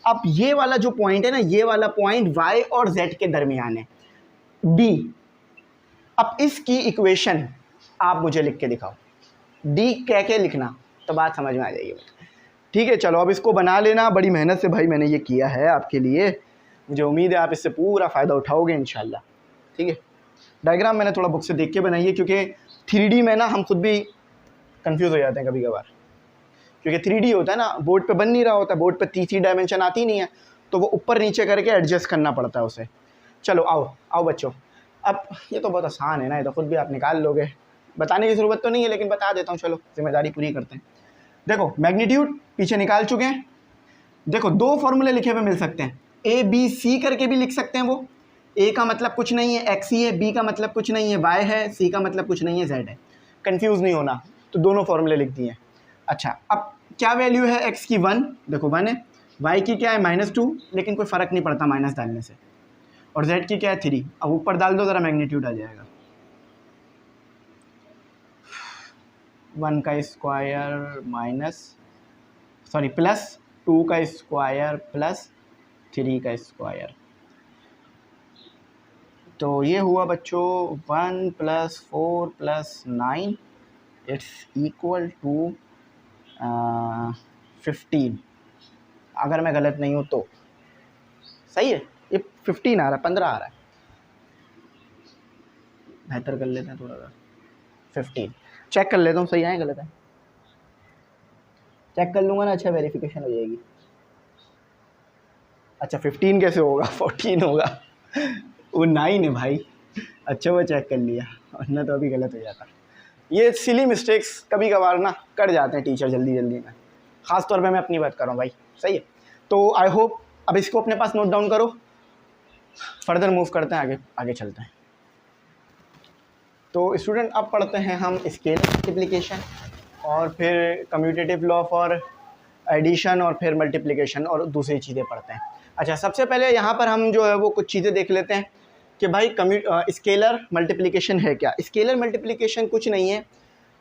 अब ये वाला जो पॉइंट है ना, ये वाला पॉइंट y और z के दरमियान है, d। अब इसकी इक्वेशन आप मुझे लिख के दिखाओ, d कह के लिखना, तो बात समझ में आ जाएगी। ठीक है, चलो अब इसको बना लेना। बड़ी मेहनत से भाई मैंने ये किया है आपके लिए, मुझे उम्मीद है आप इससे पूरा फ़ायदा उठाओगे इंशाल्लाह। ठीक है, डायग्राम मैंने थोड़ा बुक से देख के बनाई है, क्योंकि 3D में ना हम खुद भी कंफ्यूज हो जाते हैं कभी कभार, क्योंकि 3D होता है ना, बोर्ड पे बन नहीं रहा होता, बोर्ड पे तीसरी डायमेंशन आती नहीं है, तो वो ऊपर नीचे करके एडजस्ट करना पड़ता है उसे। चलो आओ आओ बच्चों, अब ये तो बहुत आसान है ना, ये तो खुद भी आप निकाल लोगे, बताने की ज़रूरत तो नहीं है, लेकिन बता देता हूँ, चलो जिम्मेदारी पूरी करते हैं। देखो, मैग्नीट्यूड पीछे निकाल चुके हैं। देखो, 2 फॉर्मूले लिखे हुए मिल सकते हैं, ए बी सी करके भी लिख सकते हैं। वो ए का मतलब कुछ नहीं है, एक्स ही है, बी का मतलब कुछ नहीं है, वाई है, सी का मतलब कुछ नहीं है, जेड है। कंफ्यूज नहीं होना, तो दोनों फॉर्मूले लिख दिए। अच्छा, अब क्या वैल्यू है एक्स की? 1, देखो 1 है। वाई की क्या है? -2, लेकिन कोई फ़र्क नहीं पड़ता माइनस डालने से। और जेड की क्या है? 3। अब ऊपर डाल दो ज़रा, मैग्नीट्यूड आ जाएगा। 1 का स्क्वायर प्लस 2 का स्क्वायर प्लस 3 का स्क्वायर, तो ये हुआ बच्चों 1 + 4 + 9, इट्स इक्वल टू 15, अगर मैं गलत नहीं हूँ तो। सही है, ये 15 आ रहा है, 15 आ रहा है, बेहतर कर लेते हैं थोड़ा सा। 15 चेक कर लेता हूँ, सही है गलत है, चेक कर लूँगा ना, अच्छा वेरिफिकेशन हो जाएगी। अच्छा 15 कैसे होगा, 14 होगा, वो 9 है भाई। अच्छा वो चेक कर लिया, वरना तो अभी गलत हो जाता। ये सिली मिस्टेक्स कभी कभार ना कर जाते हैं टीचर जल्दी में, ख़ास तौर पे मैं अपनी बात कर रहा हूँ भाई। सही है, तो आई होप अब इसको अपने पास नोट डाउन करो, फर्दर मूव करते हैं, आगे चलते हैं। तो स्टूडेंट अब पढ़ते हैं हम स्केलर मल्टीप्लिकेशन, और फिर कम्यूटेटिव लॉ फॉर एडिशन, और फिर मल्टीप्लिकेशन और दूसरी चीज़ें पढ़ते हैं। अच्छा, सबसे पहले यहाँ पर हम जो है वो कुछ चीज़ें देख लेते हैं कि भाई स्केलर मल्टीप्लिकेशन है क्या। स्केलर मल्टीप्लिकेशन कुछ नहीं है,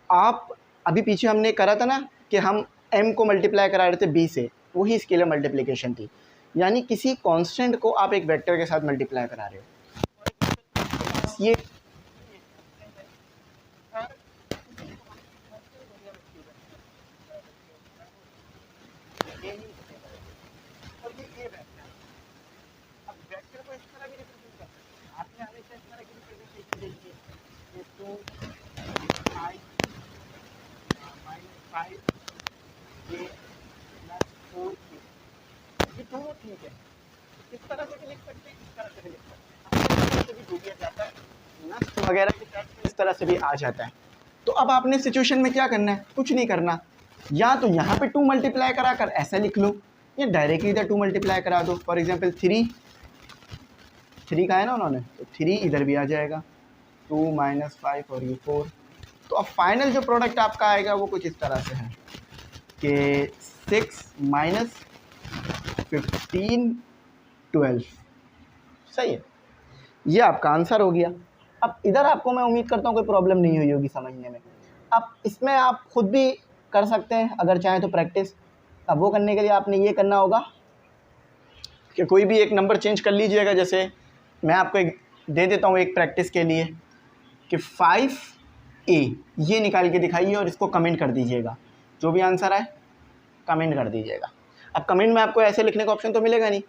आप अभी पीछे हमने करा था ना कि हम m को मल्टीप्लाई करा रहे थे b से, वही स्केलर मल्टीप्लिकेशन थी। यानी किसी कांस्टेंट को आप एक वेक्टर के साथ मल्टीप्लाई करा रहे हो। ये ठीक है, इस तरह से भी लिख सकते हैं, इस तरह से भी लिख सकते हैं, इस तरह से भी जो दिया जाता है नष्ट वगैरह के साथ इस तरह से भी आ जाता है। तो अब आपने सिचुएशन में क्या करना है, कुछ नहीं करना, या तो यहाँ पे 2 मल्टीप्लाई करा कर ऐसा लिख लो, या डायरेक्टली इधर 2 मल्टीप्लाई करा दो। फॉर एग्जांपल 3 का है ना उन्होंने, तो 3 इधर भी आ जाएगा, 2 - 5 और ये 4। तो अब फाइनल जो प्रोडक्ट आपका आएगा वो कुछ इस तरह से है कि 6 - 15 12। सही है, ये आपका आंसर हो गया। अब इधर आपको मैं उम्मीद करता हूँ कोई प्रॉब्लम नहीं हुई होगी समझने में। अब इसमें आप खुद भी कर सकते हैं अगर चाहें तो प्रैक्टिस। अब वो करने के लिए आपने ये करना होगा कि कोई भी एक नंबर चेंज कर लीजिएगा। जैसे मैं आपको एक दे देता हूँ एक प्रैक्टिस के लिए कि 5A ये निकाल के दिखाइए और इसको कमेंट कर दीजिएगा, जो भी आंसर आए कमेंट कर दीजिएगा। अब कमेंट में आपको ऐसे लिखने का ऑप्शन तो मिलेगा नहीं,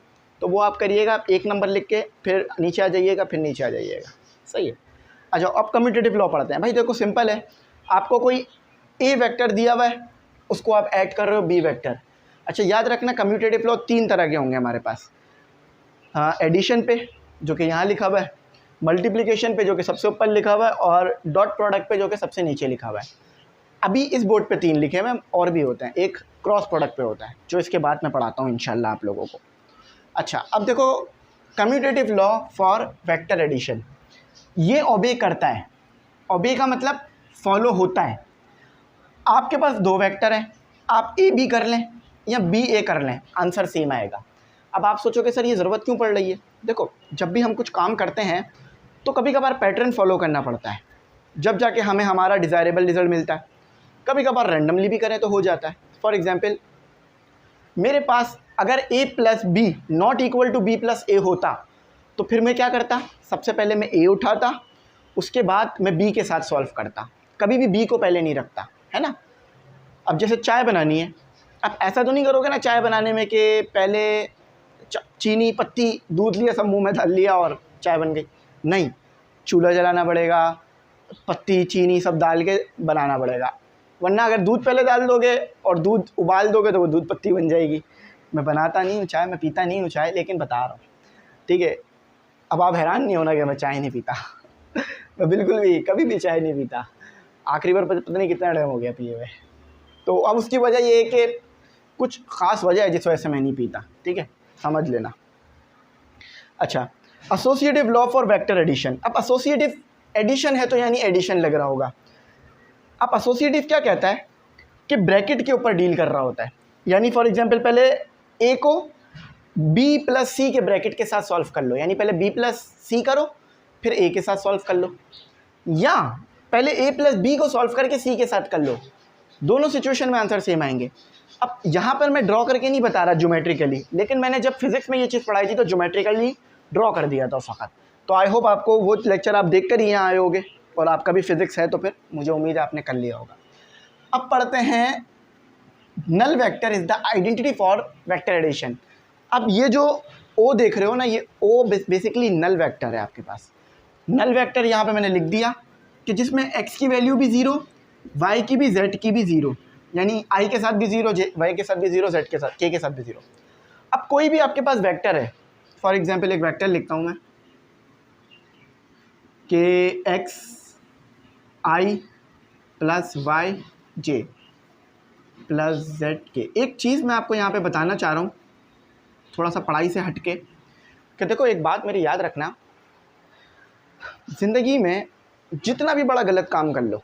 तो वो आप करिएगा, एक नंबर लिख के फिर नीचे आ जाइएगा, फिर नीचे आ जाइएगा। सही है, अच्छा अब कम्यूटेटिव लॉ पढ़ते हैं। भाई देखो सिंपल है, आपको कोई ए वेक्टर दिया हुआ है, उसको आप ऐड कर रहे हो बी वेक्टर। अच्छा याद रखना कम्यूटेटिव लॉ 3 तरह के होंगे हमारे पास। हाँ, एडिशन पे जो कि यहाँ लिखा हुआ है, मल्टीप्लिकेशन पे जो कि सबसे ऊपर लिखा हुआ है, और डॉट प्रोडक्ट पे जो कि सबसे नीचे लिखा हुआ है। अभी इस बोर्ड पे 3 लिखे हुए हैं, और भी होते हैं, एक क्रॉस प्रोडक्ट पे होता है जो इसके बाद मैं पढ़ाता हूँ इंशाल्लाह आप लोगों को। अच्छा अब देखो commutative law for vector addition, ये ओबे करता है। ओबे का मतलब फॉलो होता है। आपके पास 2 वेक्टर हैं, आप ए बी कर लें या बी ए कर लें, आंसर सेम आएगा। अब आप सोचोगे सर ये ज़रूरत क्यों पड़ रही है। देखो जब भी हम कुछ काम करते हैं तो कभी कभार पैटर्न फॉलो करना पड़ता है, जब जाके हमें हमारा डिज़ायरेबल रिज़ल्ट मिलता है। कभी कभार रैंडमली भी करें तो हो जाता है। फॉर एग्ज़ाम्पल मेरे पास अगर a + b not equal to b + a होता तो फिर मैं क्या करता, सबसे पहले मैं a उठाता, उसके बाद मैं b के साथ सॉल्व करता, कभी भी b को पहले नहीं रखता, है ना। अब जैसे चाय बनानी है, अब ऐसा तो नहीं करोगे ना चाय बनाने में कि पहले चीनी पत्ती दूध लिया सब मुंह में डाल लिया और चाय बन गई। नहीं, चूल्हा जलाना पड़ेगा, पत्ती चीनी सब डाल के बनाना पड़ेगा, वरना अगर दूध पहले डाल दोगे और दूध उबाल दोगे तो वो दूध पत्ती बन जाएगी। मैं बनाता नहीं हूँ चाय, मैं पीता नहीं हूँ चाय, लेकिन बता रहा हूँ, ठीक है। अब आप हैरान नहीं होना कि मैं चाय नहीं पीता मैं बिल्कुल भी कभी भी चाय नहीं पीता, आखिरी बार पता नहीं कितना टाइम हो गया पिए हुए। तो अब उसकी वजह ये है कि कुछ ख़ास वजह है जिस वजह से मैं नहीं पीता, ठीक है, समझ लेना। अच्छा associative law for vector addition. अब एसोसिएटिव एडिशन है तो यानी एडिशन लग रहा होगा। अब एसोसिएटिव क्या कहता है कि ब्रैकेट के ऊपर डील कर रहा होता है, यानी फॉर एग्जांपल पहले a को b + c के ब्रैकेट के साथ सॉल्व कर लो, यानी पहले b + c करो फिर a के साथ सॉल्व कर लो, या पहले a + b को सॉल्व करके c के साथ कर लो। दोनों सिचुएशन में आंसर सेम आएंगे। अब यहाँ पर मैं ड्रॉ करके नहीं बता रहा ज्योमेट्रिकली, लेकिन मैंने जब फिजिक्स में ये चीज़ पढ़ाई थी तो ज्योमेट्रिकली ड्रॉ कर दिया था फ़कत। तो आई होप आपको वो लेक्चर आप देख कर ही यहाँ आए होगे, और आपका भी फिजिक्स है तो फिर मुझे उम्मीद है आपने कर लिया होगा। अब पढ़ते हैं null vector is the identity for vector addition. अब ये जो ओ देख रहे हो ना, ये ओ बेसिकली नल वेक्टर है आपके पास। नल वेक्टर यहाँ पे मैंने लिख दिया कि जिसमें x की वैल्यू भी 0, y की भी, z की भी 0, यानी i के साथ भी 0, y के साथ भी 0, z के साथ, k के साथ भी 0। अब कोई भी आपके पास वेक्टर है, फॉर एग्जांपल एक वेक्टर लिखता हूँ मैं कि x i + y j + z k। एक चीज़ मैं आपको यहाँ पे बताना चाह रहा हूँ थोड़ा सा पढ़ाई से हटके, कि देखो एक बात मेरी याद रखना, ज़िंदगी में जितना भी बड़ा गलत काम कर लो,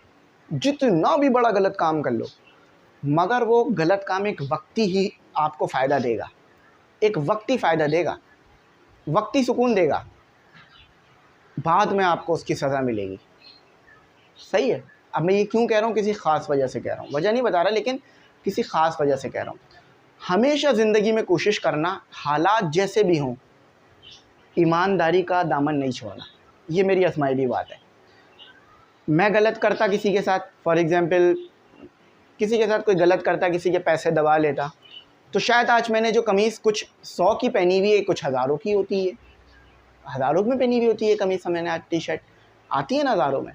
जितना भी बड़ा गलत काम कर लो, मगर वो गलत काम एक वक्ती ही आपको फ़ायदा देगा, एक वक्ती फ़ायदा देगा, वक्ती सुकून देगा, बाद में आपको उसकी सज़ा मिलेगी। सही है। अब मैं ये क्यों कह रहा हूँ, किसी ख़ास वजह से कह रहा हूँ, वजह नहीं बता रहा, लेकिन किसी ख़ास वजह से कह रहा हूँ। हमेशा ज़िंदगी में कोशिश करना, हालात जैसे भी हों, ईमानदारी का दामन नहीं छोड़ना। ये मेरी आज़माई बात है। मैं गलत करता किसी के साथ, फॉर एग्ज़ाम्पल किसी के साथ कोई गलत करता, किसी के पैसे दबा लेता, तो शायद आज मैंने जो कमीज़ कुछ 100 की पहनी हुई है, कुछ हज़ारों की होती है, हज़ारों में पहनी हुई होती है कमीज़, मैंने आज टी शर्ट आती है ना हज़ारों में,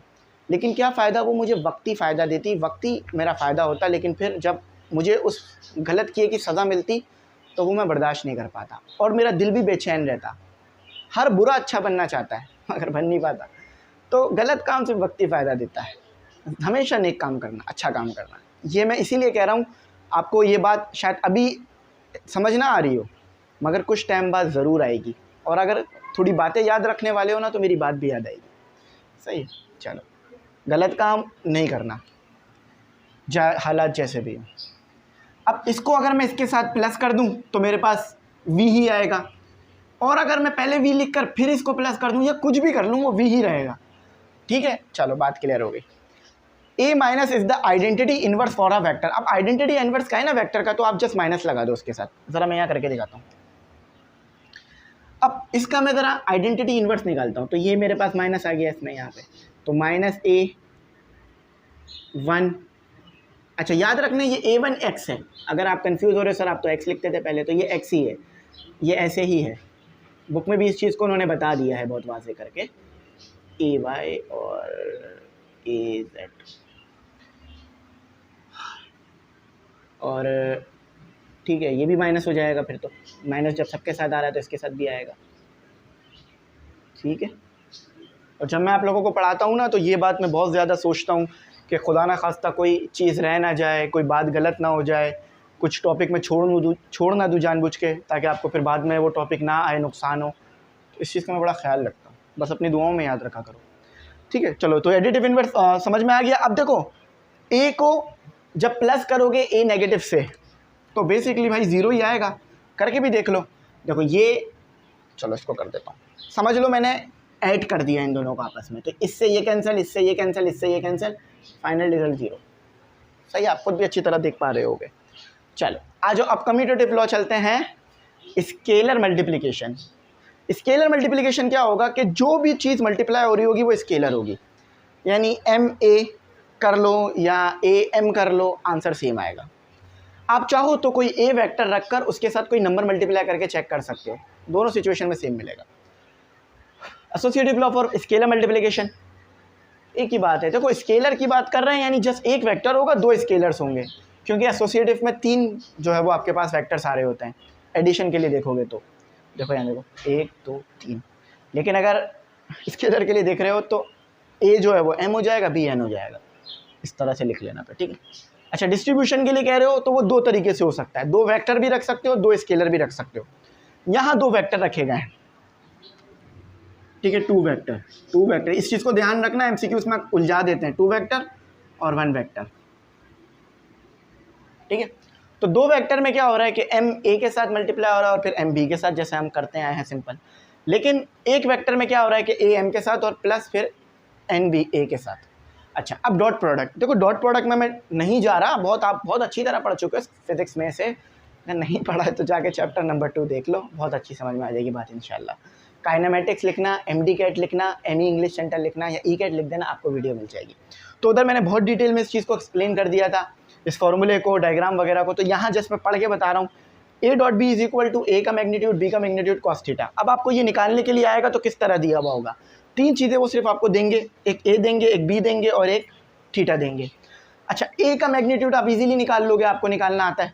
लेकिन क्या फ़ायदा, वो मुझे वक्ती फ़ायदा देती, वक्ती मेरा फ़ायदा होता, लेकिन फिर जब मुझे उस गलत किए की सज़ा मिलती तो वो मैं बर्दाश्त नहीं कर पाता और मेरा दिल भी बेचैन रहता। हर बुरा अच्छा बनना चाहता है मगर बन नहीं पाता। तो गलत काम सिर्फ वक्ती फ़ायदा देता है, हमेशा नेक काम करना, अच्छा काम करना। ये मैं इसीलिए कह रहा हूँ, आपको ये बात शायद अभी समझ ना आ रही हो मगर कुछ टाइम बाद ज़रूर आएगी, और अगर थोड़ी बातें याद रखने वाले हो ना तो मेरी बात भी याद आएगी। सही है, चलो गलत काम नहीं करना, हालात जैसे भी हो। अब इसको अगर मैं इसके साथ प्लस कर दूं तो मेरे पास v ही आएगा, और अगर मैं पहले v लिख कर फिर इसको प्लस कर दूं या कुछ भी कर लूँ वो v ही रहेगा। ठीक है, चलो बात क्लियर हो गई। a minus is the identity inverse for a vector. अब आइडेंटिटी इनवर्स का है ना वेक्टर का, तो आप जस्ट माइनस लगा दो उसके साथ। ज़रा मैं यहाँ करके दिखाता हूँ। अब इसका मैं ज़रा आइडेंटिटी इनवर्स निकालता हूँ, तो ये मेरे पास माइनस आ गया इसमें यहाँ पे, तो माइनस a1। अच्छा याद रखना ये a1 x है। अगर आप कंफ्यूज हो रहे हो सर आप तो x लिखते थे पहले, तो ये x ही है, ये ऐसे ही है। बुक में भी इस चीज़ को उन्होंने बता दिया है बहुत वाज़े करके, ay और az, और ठीक है ये भी माइनस हो जाएगा फिर, तो माइनस जब सबके साथ आ रहा है तो इसके साथ भी आएगा। ठीक है, और जब मैं आप लोगों को पढ़ाता हूँ ना तो ये बात मैं बहुत ज़्यादा सोचता हूँ कि खुदा ना खास्ता कोई चीज़ रह ना जाए, कोई बात गलत ना हो जाए, कुछ टॉपिक में छोड़ ना दूँ जानबूझ के, ताकि आपको फिर बाद में वो टॉपिक ना आए, नुकसान हो। तो इस चीज़ का मैं बड़ा ख्याल रखता हूँ, बस अपनी दुआओं में याद रखा करो। ठीक है, चलो तो एडिटिव इनवर्स समझ में आ गया। अब देखो a को जब प्लस करोगे a नेगेटिव से तो बेसिकली भाई ज़ीरो ही आएगा। करके भी देख लो, देखो ये, चलो इसको कर देता हूँ, समझ लो मैंने ऐड कर दिया इन दोनों को आपस में, तो इससे ये कैंसिल, इससे ये कैंसिल, इससे ये कैंसिल, फाइनल रिजल्ट ज़ीरो। सही, आप खुद भी अच्छी तरह देख पा रहे होगे। चलो आज जो अब कम्यूटेटिव लॉ चलते हैं, स्केलर मल्टीप्लिकेशन। स्केलर मल्टीप्लिकेशन क्या होगा कि जो भी चीज़ मल्टीप्लाई हो रही होगी वो स्केलर होगी, यानी एम ए कर लो या ए एम कर लो, आंसर सेम आएगा। आप चाहो तो कोई ए वेक्टर रखकर उसके साथ कोई नंबर मल्टीप्लाई करके चेक कर सकते हो, दोनों सिचुएशन में सेम मिलेगा। Associative law for scalar multiplication एक ही बात है। देखो स्केलर की बात कर रहे हैं, यानी जस्ट एक वेक्टर होगा, दो स्केलर्स होंगे, क्योंकि एसोसिएटिव में तीन जो है वो आपके पास वेक्टर सारे होते हैं। एडिशन के लिए देखोगे तो देखो यहाँ देखो 1 2 3, लेकिन अगर स्केलर के लिए देख रहे हो तो ए जो है वो एम हो जाएगा, बी एन हो जाएगा। इस तरह से लिख लेना, ठीक है। अच्छा डिस्ट्रीब्यूशन के लिए कह रहे हो तो वो दो तरीके से हो सकता है, दो वेक्टर भी रख सकते हो, दो स्केलर भी रख सकते हो। यहाँ दो वेक्टर रखे गए हैं, ठीक है, टू वेक्टर। इस चीज़ को ध्यान रखना, एमसीक्यूज़ में उलझा देते हैं, 2 वेक्टर और 1 वेक्टर, ठीक है। तो दो वेक्टर में क्या हो रहा है कि एम ए के साथ मल्टीप्लाई हो रहा है और फिर एम बी के साथ, जैसे हम करते आए हैं सिंपल। लेकिन एक वेक्टर में क्या हो रहा है कि ए एम के साथ और प्लस फिर एन बी ए के साथ। अच्छा अब डॉट प्रोडक्ट, देखो डॉट प्रोडक्ट में मैं नहीं जा रहा, आप बहुत अच्छी तरह पढ़ चुके हो फिजिक्स में से, अगर नहीं पढ़ा है तो जाके चैप्टर नंबर 2 देख लो, बहुत अच्छी समझ में आ जाएगी बात इंशाल्लाह। काइनेमेटिक्स लिखना, एमडी कैट लिखना, एमई इंग्लिश सेंटर लिखना या ई कैट लिख देना, आपको वीडियो मिल जाएगी। तो उधर मैंने बहुत डिटेल में इस चीज़ को एक्सप्लेन कर दिया था, इस फॉर्मूले को, डायग्राम वगैरह को। तो यहाँ जस्ट मैं पढ़ के बता रहा हूँ, A dot B is equal to A का मैग्नीट्यूड बी का मैग्नीट्यूड कॉस थीटा। अब आपको ये निकालने के लिए आएगा तो किस तरह दिया हुआ होगा, तीन चीज़ें वो सिर्फ आपको देंगे, एक ए देंगे, एक बी देंगे और एक थीटा देंगे। अच्छा ए का मैग्नीट्यूड आप इजीली निकाल लोगे, आपको निकालना आता है।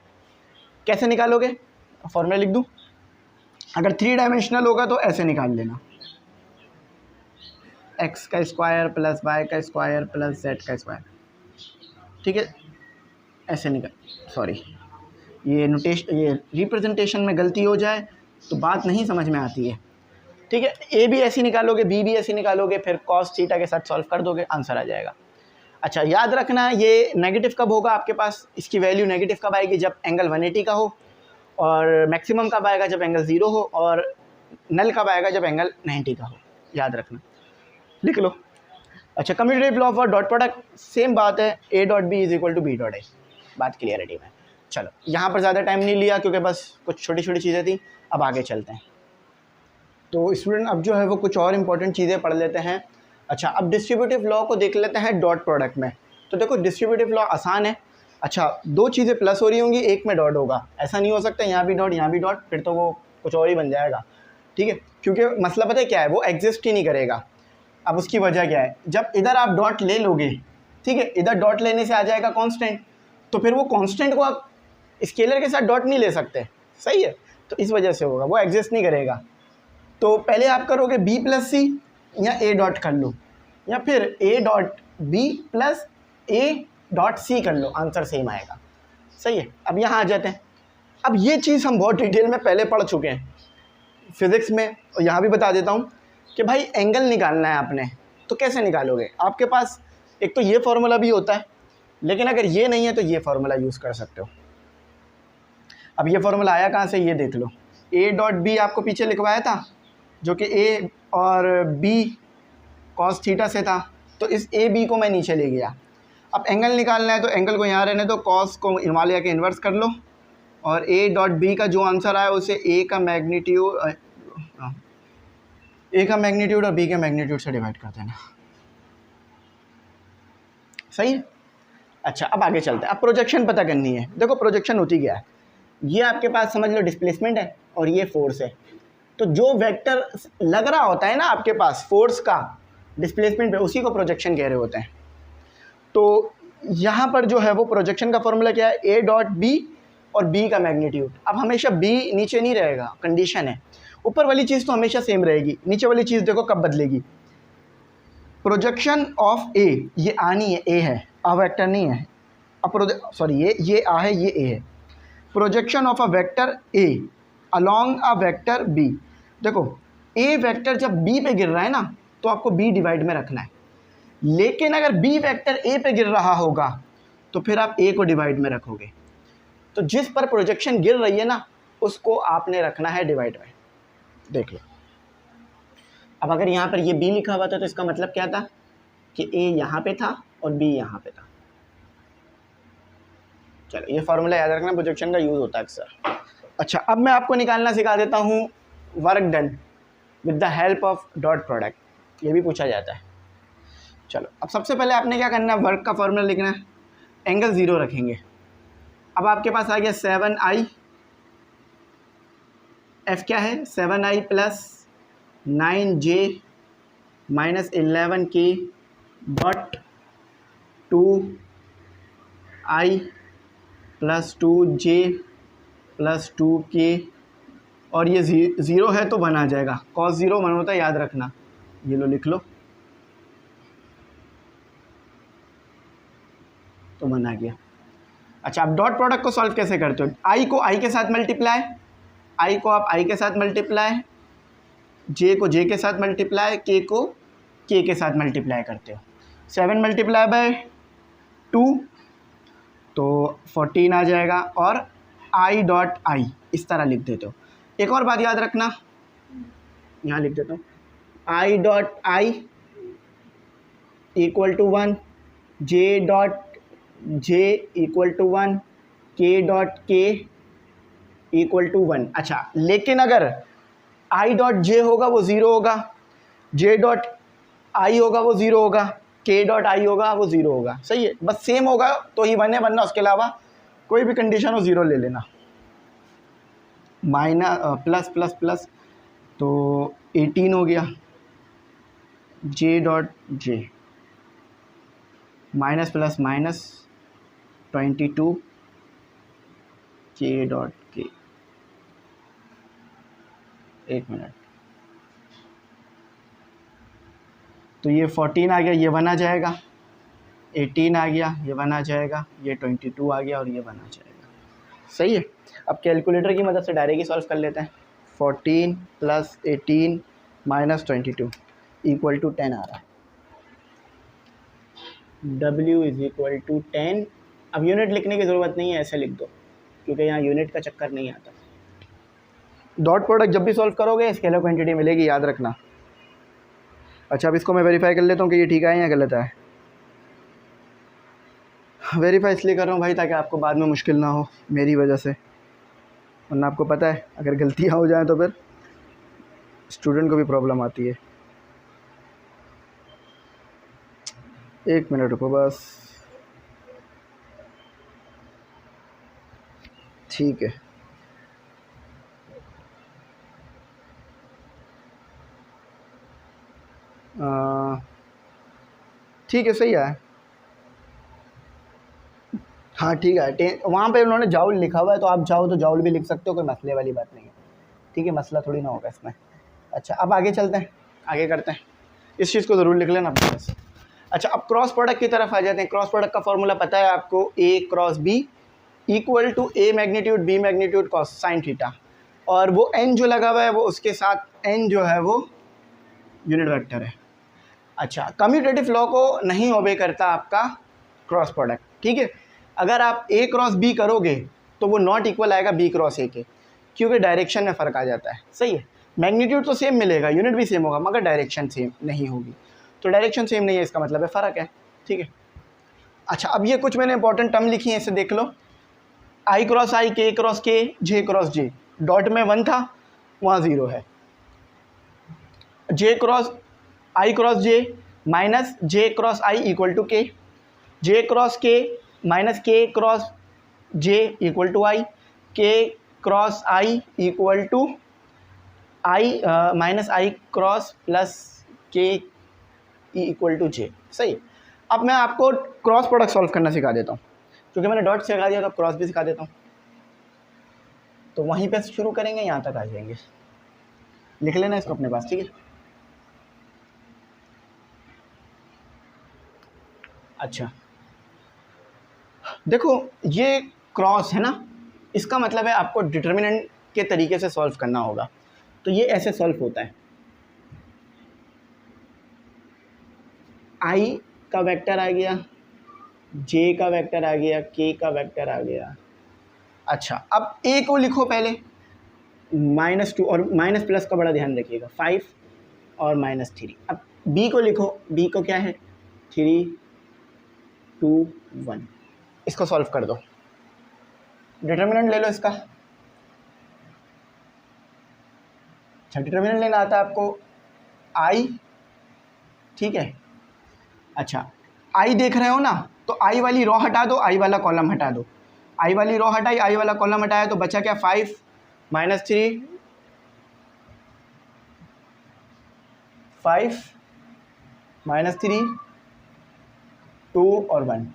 कैसे निकालोगे, फॉर्मूला लिख दूँ, अगर 3 डायमेंशनल होगा तो ऐसे निकाल लेना, एक्स का स्क्वायर प्लस वाई का स्क्वायर प्लस जेड का स्क्वायर, ठीक है, ऐसे निकाल। सॉरी ये नोटेशन, ये रिप्रेजेंटेशन में गलती हो जाए तो बात नहीं समझ में आती है, ठीक है। ए भी ऐसे निकालोगे, बी भी ऐसे निकालोगे, फिर कॉस थीटा के साथ सॉल्व कर दोगे, आंसर आ जाएगा। अच्छा याद रखना ये नेगेटिव कब होगा आपके पास, इसकी वैल्यू नेगेटिव कब आएगी, जब एंगल 180 का हो, और मैक्सिमम कब आएगा जब एंगल 0 हो, और नल कब आएगा जब एंगल 90 का हो, याद रखना, लिख लो। अच्छा commutative law for dot product same बात है, A dot B is equal to B dot A, बात क्लियरिटी में। चलो यहाँ पर ज़्यादा टाइम नहीं लिया क्योंकि बस कुछ छोटी छोटी चीज़ें थी, अब आगे चलते हैं। तो स्टूडेंट अब जो है वो कुछ और इम्पोर्टेंट चीज़ें पढ़ लेते हैं। अच्छा अब डिस्ट्रीब्यूटिव लॉ को देख लेते हैं डॉट प्रोडक्ट में। तो देखो डिस्ट्रीब्यूटिव लॉ आसान है। अच्छा दो चीज़ें प्लस हो रही होंगी, एक में डॉट होगा, ऐसा नहीं हो सकता यहाँ भी डॉट यहाँ भी डॉट, फिर तो वो कुछ और ही बन जाएगा, ठीक है, क्योंकि मसला पता है क्या है, वो एग्जिस्ट ही नहीं करेगा। अब उसकी वजह क्या है, जब इधर आप डॉट ले लोगे, ठीक है, इधर डॉट लेने से आ जाएगा कांस्टेंट, तो फिर वो कांस्टेंट को आप स्केलर के साथ डॉट नहीं ले सकते, सही है, तो इस वजह से होगा, वो एग्जिस्ट नहीं करेगा। तो पहले आप करोगे b प्लस सी या a डॉट कर लो, या फिर a dot B plus a dot C कर लो, आंसर सेम आएगा। सही है, अब यहाँ आ जाते हैं। अब ये चीज़ हम बहुत डिटेल में पहले पढ़ चुके हैं फिज़िक्स में, और यहाँ भी बता देता हूँ कि भाई एंगल निकालना है आपने, तो कैसे निकालोगे? आपके पास एक तो ये फार्मूला भी होता है, लेकिन अगर ये नहीं है तो ये फार्मूला यूज़ कर सकते हो। अब ये फार्मूला आया कहाँ से, ये देख लो। a डॉट बी आपको पीछे लिखवाया था, जो कि a और b कॉस थीटा से था, तो इस a b को मैं नीचे ले गया। अब एंगल निकालना है तो एंगल को यहाँ रहने दो, कॉस को हिमालय के इन्वर्स कर लो, और a डॉट बी का जो आंसर आया उसे a का मैग्नीट्यूड और b का मैग्नीट्यूड से डिवाइड कर देना। सही है। अच्छा, अब आगे चलते हैं। अब प्रोजेक्शन पता करनी है। देखो प्रोजेक्शन होती क्या है, ये आपके पास समझ लो डिस्प्लेसमेंट है और ये फोर्स है। तो जो वेक्टर लग रहा होता है ना आपके पास फोर्स का डिस्प्लेसमेंट पे, उसी को प्रोजेक्शन कह रहे होते हैं। तो यहाँ पर जो है वो प्रोजेक्शन का फॉर्मूला क्या है, a डॉट बी और b का मैग्नीट्यूड। अब हमेशा b नीचे नहीं रहेगा, कंडीशन है। ऊपर वाली चीज़ तो हमेशा सेम रहेगी, नीचे वाली चीज़ देखो कब बदलेगी। प्रोजेक्शन ऑफ a, ये आ नहीं है, a है, आ वेक्टर नहीं है। अब सॉरी ये आ है, ये a है। Projection of a vector a along a vector b। देखो a वेक्टर जब b पे गिर रहा है ना, तो आपको b डिवाइड में रखना है, लेकिन अगर b वेक्टर a पे गिर रहा होगा तो फिर आप a को डिवाइड में रखोगे। तो जिस पर प्रोजेक्शन गिर रही है ना, उसको आपने रखना है डिवाइड में। देख लो, अब अगर यहाँ पर ये b लिखा हुआ था तो इसका मतलब क्या था कि a यहाँ पे था और b यहाँ पे था। चलो, ये फॉर्मूला याद रखना, प्रोजेक्शन का यूज़ होता है अक्सर। अच्छा, अब मैं आपको निकालना सिखा देता हूँ work done with the help of dot product, ये भी पूछा जाता है। चलो, अब सबसे पहले आपने क्या करना है, वर्क का फॉर्मूला लिखना है, एंगल 0 रखेंगे। अब आपके पास आ गया 7i, f क्या है, 7i plus 9j minus 11k dot 2i plus 2j plus 2k, और ये 0 है तो 1 आ जाएगा। cos 0 1 होता है, याद रखना। ये लो लिख लो, तो 1 आ गया। अच्छा, अब डॉट प्रोडक्ट को सॉल्व कैसे करते हो, i को i के साथ मल्टीप्लाई, i को आप i के साथ मल्टीप्लाई, j को j के साथ मल्टीप्लाई, k को k के साथ मल्टीप्लाई करते हो। 7 मल्टीप्लाई बाय 2 तो 14 आ जाएगा, और i डॉट i इस तरह लिख देते हो। एक और बात याद रखना, यहाँ लिख देता हूँ, i dot i equal to 1, j dot j equal to 1, k dot k equal to 1। अच्छा, लेकिन अगर i डॉट j होगा वो 0 होगा, j डॉट i होगा वो 0 होगा, k डॉट i होगा वो 0 होगा। सही है, बस सेम होगा तो ही 1 है, वरना उसके अलावा कोई भी कंडीशन हो 0 ले लेना। माइनस प्लस प्लस प्लस तो 18 हो गया, j dot j minus plus minus 22 k dot k। एक मिनट, तो ये 14 आ गया, ये 1 आ जाएगा, 18 आ गया, ये 1 आ जाएगा, ये 22 आ गया और ये 1 आ जाएगा। सही है। अब कैलकुलेटर की मदद से डायरेक्ट ही सॉल्व कर लेते हैं। 14 प्लस 18 माइनस 22 इक्वल टू 10 आ रहा है। W is equal to 10। अब यूनिट लिखने की ज़रूरत नहीं है, ऐसे लिख दो, क्योंकि यहाँ यूनिट का चक्कर नहीं आता। डॉट प्रोडक्ट जब भी सॉल्व करोगे स्केलर क्वांटिटी मिलेगी, याद रखना। अच्छा, अब इसको मैं वेरीफाई कर लेता हूँ कि ये ठीक है या गलत है। वेरीफाई इसलिए कर रहा हूँ भाई, ताकि आपको बाद में मुश्किल ना हो मेरी वजह से, वरना आपको पता है अगर गलतियाँ हो जाएं तो फिर स्टूडेंट को भी प्रॉब्लम आती है। एक मिनट रुको बस, ठीक है। ठीक है, सही है। हाँ ठीक है, वहाँ पे उन्होंने जाउल लिखा हुआ है, तो आप चाहो तो जाउल भी लिख सकते हो, कोई मसले वाली बात नहीं है। ठीक है, मसला थोड़ी ना होगा इसमें। अच्छा, अब आगे चलते हैं, आगे करते हैं, इस चीज़ को ज़रूर लिख लेना अपने पास। अच्छा, अब क्रॉस प्रोडक्ट की तरफ आ जाते हैं। क्रॉस प्रोडक्ट का फॉर्मूला पता है आपको, A cross B equal to A magnitude B magnitude cos sine theta, और वो एन जो लगा हुआ है वो उसके साथ एन जो है वो यूनिट वेक्टर है। अच्छा, कम्यूटेटिव लॉ को नहीं ओबे करता आपका क्रॉस प्रोडक्ट। ठीक है, अगर आप ए क्रॉस बी करोगे तो वो नॉट इक्वल आएगा बी क्रॉस ए के, क्योंकि डायरेक्शन में फ़र्क आ जाता है। सही है, मैग्नीट्यूड तो सेम मिलेगा, यूनिट भी सेम होगा, मगर डायरेक्शन सेम नहीं होगी। तो डायरेक्शन सेम नहीं है, इसका मतलब है फ़र्क है। ठीक है, अच्छा, अब ये कुछ मैंने इंपॉर्टेंट टर्म लिखी है, इसे देख लो। आई क्रॉस आई, के क्रॉस के, जे क्रॉस जे, डॉट में 1 था, वहाँ 0 है। J cross I cross J minus J cross I equal to K, J cross K minus K cross J equal to I, K cross I equal to I minus I cross plus K equal to J. सही। अब मैं आपको cross product solve करना सिखा देता हूँ, क्योंकि मैंने डॉट सिखा दिया तो क्रॉस भी सिखा देता हूँ। तो वहीं पे शुरू करेंगे, यहाँ तक आ जाएंगे। लिख लेना इसको अपने पास। ठीक है, अच्छा देखो, ये क्रॉस है ना, इसका मतलब है आपको डिटर्मिनेंट के तरीके से सॉल्व करना होगा। तो ये ऐसे सॉल्व होता है, आई का वेक्टर आ गया, जे का वेक्टर आ गया, के का वेक्टर आ गया। अच्छा, अब ए को लिखो पहले, -2, और माइनस प्लस का बड़ा ध्यान रखिएगा, 5 और -3। अब बी को लिखो, बी को क्या है, 3 2 1। इसको सॉल्व कर दो, डिटर्मिनेंट ले लो इसका। अच्छा, डिटर्मिनेंट लेना आता है आपको, आई। ठीक है, अच्छा आई देख रहे हो ना, तो आई वाली रो हटा दो, आई वाला कॉलम हटा दो। आई वाली रो हटाई, आई वाला कॉलम हटाया, तो बचा क्या, 5 -3 5 -3 2 और 1।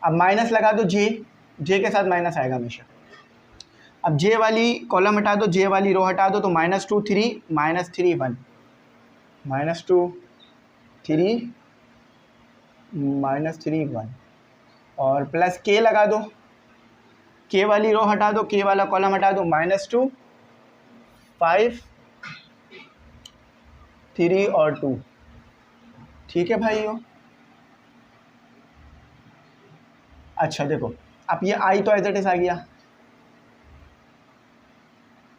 अब माइनस लगा दो, जे के साथ माइनस आएगा हमेशा। अब जे वाली कॉलम हटा दो, जे वाली रो हटा दो, तो -2 3 -3 1, -2 3 -3 1, और प्लस के लगा दो, के वाली रो हटा दो, के वाला कॉलम हटा दो, -2 5 3 और 2। ठीक है भाइयों। अच्छा देखो, अब ये आई तो एज इट इज आ गया,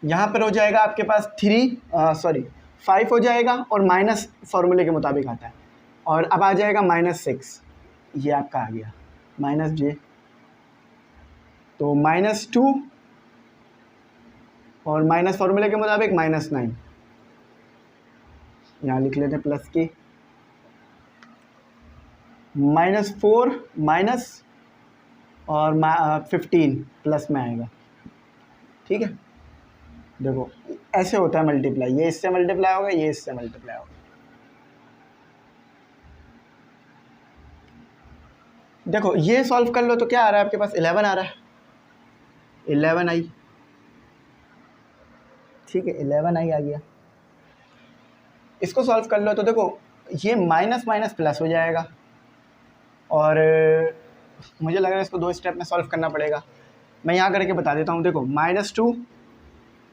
यहाँ पर हो जाएगा आपके पास 5 हो जाएगा, और माइनस फार्मूले के मुताबिक आता है, और अब आ जाएगा -6, ये आपका आ गया -j, तो -2 और माइनस फार्मूले के मुताबिक -9, यहाँ लिख लेते हैं प्लस के, -4 माइनस और 15 प्लस में आएगा। ठीक है, देखो ऐसे होता है मल्टीप्लाई, ये इससे मल्टीप्लाई होगा, ये इससे मल्टीप्लाई होगा। देखो ये सॉल्व कर लो तो क्या आ रहा है आपके पास, 11 आ रहा है, 11 आई। ठीक है, 11 आई आ गया। इसको सॉल्व कर लो तो देखो ये माइनस माइनस प्लस हो जाएगा, और मुझे लग रहा है इसको 2 स्टेप में सॉल्व करना पड़ेगा। मैं यहाँ करके बता देता हूँ। देखो -2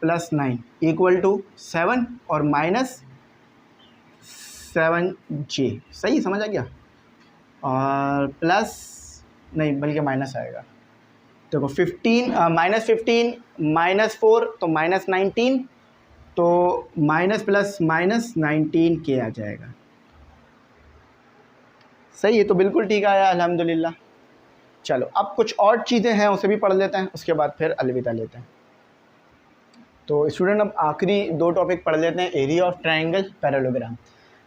+ 9 = 7 और -7j। सही समझ आ गया, और प्लस नहीं बल्कि माइनस आएगा। देखो 15 -4 तो -19, तो माइनस प्लस -19 के आ जाएगा। सही है, तो बिल्कुल ठीक आया, अल्हम्दुलिल्लाह। चलो अब कुछ और चीज़ें हैं उसे भी पढ़ लेते हैं, उसके बाद फिर अलविदा लेते हैं। तो स्टूडेंट अब आखिरी 2 टॉपिक पढ़ लेते हैं, area of triangle, parallelogram.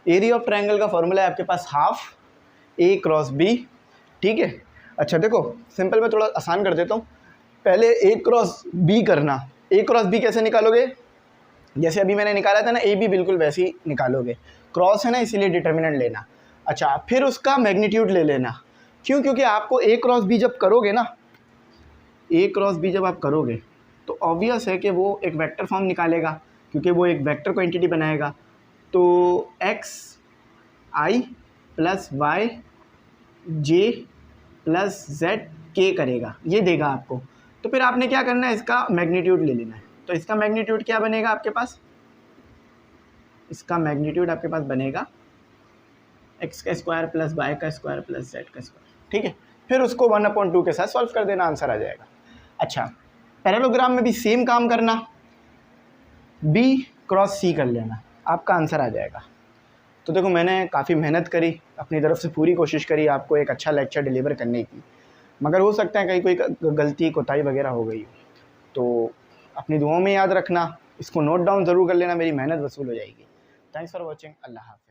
Area of triangle का फॉर्मूला है आपके पास हाफ a क्रॉस b। ठीक है, अच्छा देखो सिंपल, मैं थोड़ा आसान कर देता हूँ। पहले a क्रॉस b करना, a क्रॉस b कैसे निकालोगे, जैसे अभी मैंने निकाला था ना, a b बिल्कुल वैसे ही निकालोगे, क्रॉस है ना इसीलिए डिटर्मिनेंट लेना। अच्छा फिर उसका मैग्नीट्यूड ले लेना, क्यों, क्योंकि आपको a क्रॉस b जब करोगे ना ए क्रॉस बी जब आप करोगे तो ऑब्वियस है कि वो एक वेक्टर फॉर्म निकालेगा, क्योंकि वो एक वेक्टर को एंटिटी बनाएगा। तो एक्स आई प्लस वाई जे प्लस जेड के करेगा, ये देगा आपको। तो फिर आपने क्या करना है, इसका मैग्नीट्यूड ले लेना है। तो इसका मैग्नीट्यूड क्या बनेगा आपके पास, इसका मैग्नीट्यूड आपके पास बनेगा एक्स का स्क्वायर प्लस वाई का स्क्वायर प्लस जेड का स्क्वायर, ठीक है। फिर उसको 1/2 के साथ सॉल्व कर देना, आंसर आ जाएगा। अच्छा, पैरेललोग्राम में भी सेम काम करना, बी क्रॉस सी कर लेना, आपका आंसर आ जाएगा। तो देखो मैंने काफ़ी मेहनत करी, अपनी तरफ से पूरी कोशिश करी आपको एक अच्छा लेक्चर डिलीवर करने की, मगर हो सकता है कहीं कोई गलती कोताही वगैरह हो गई। तो अपनी दुआओं में याद रखना, इसको नोट डाउन ज़रूर कर लेना, मेरी मेहनत वसूल हो जाएगी। थैंक्स फॉर वॉचिंग, अल्लाह हाफ़िज़।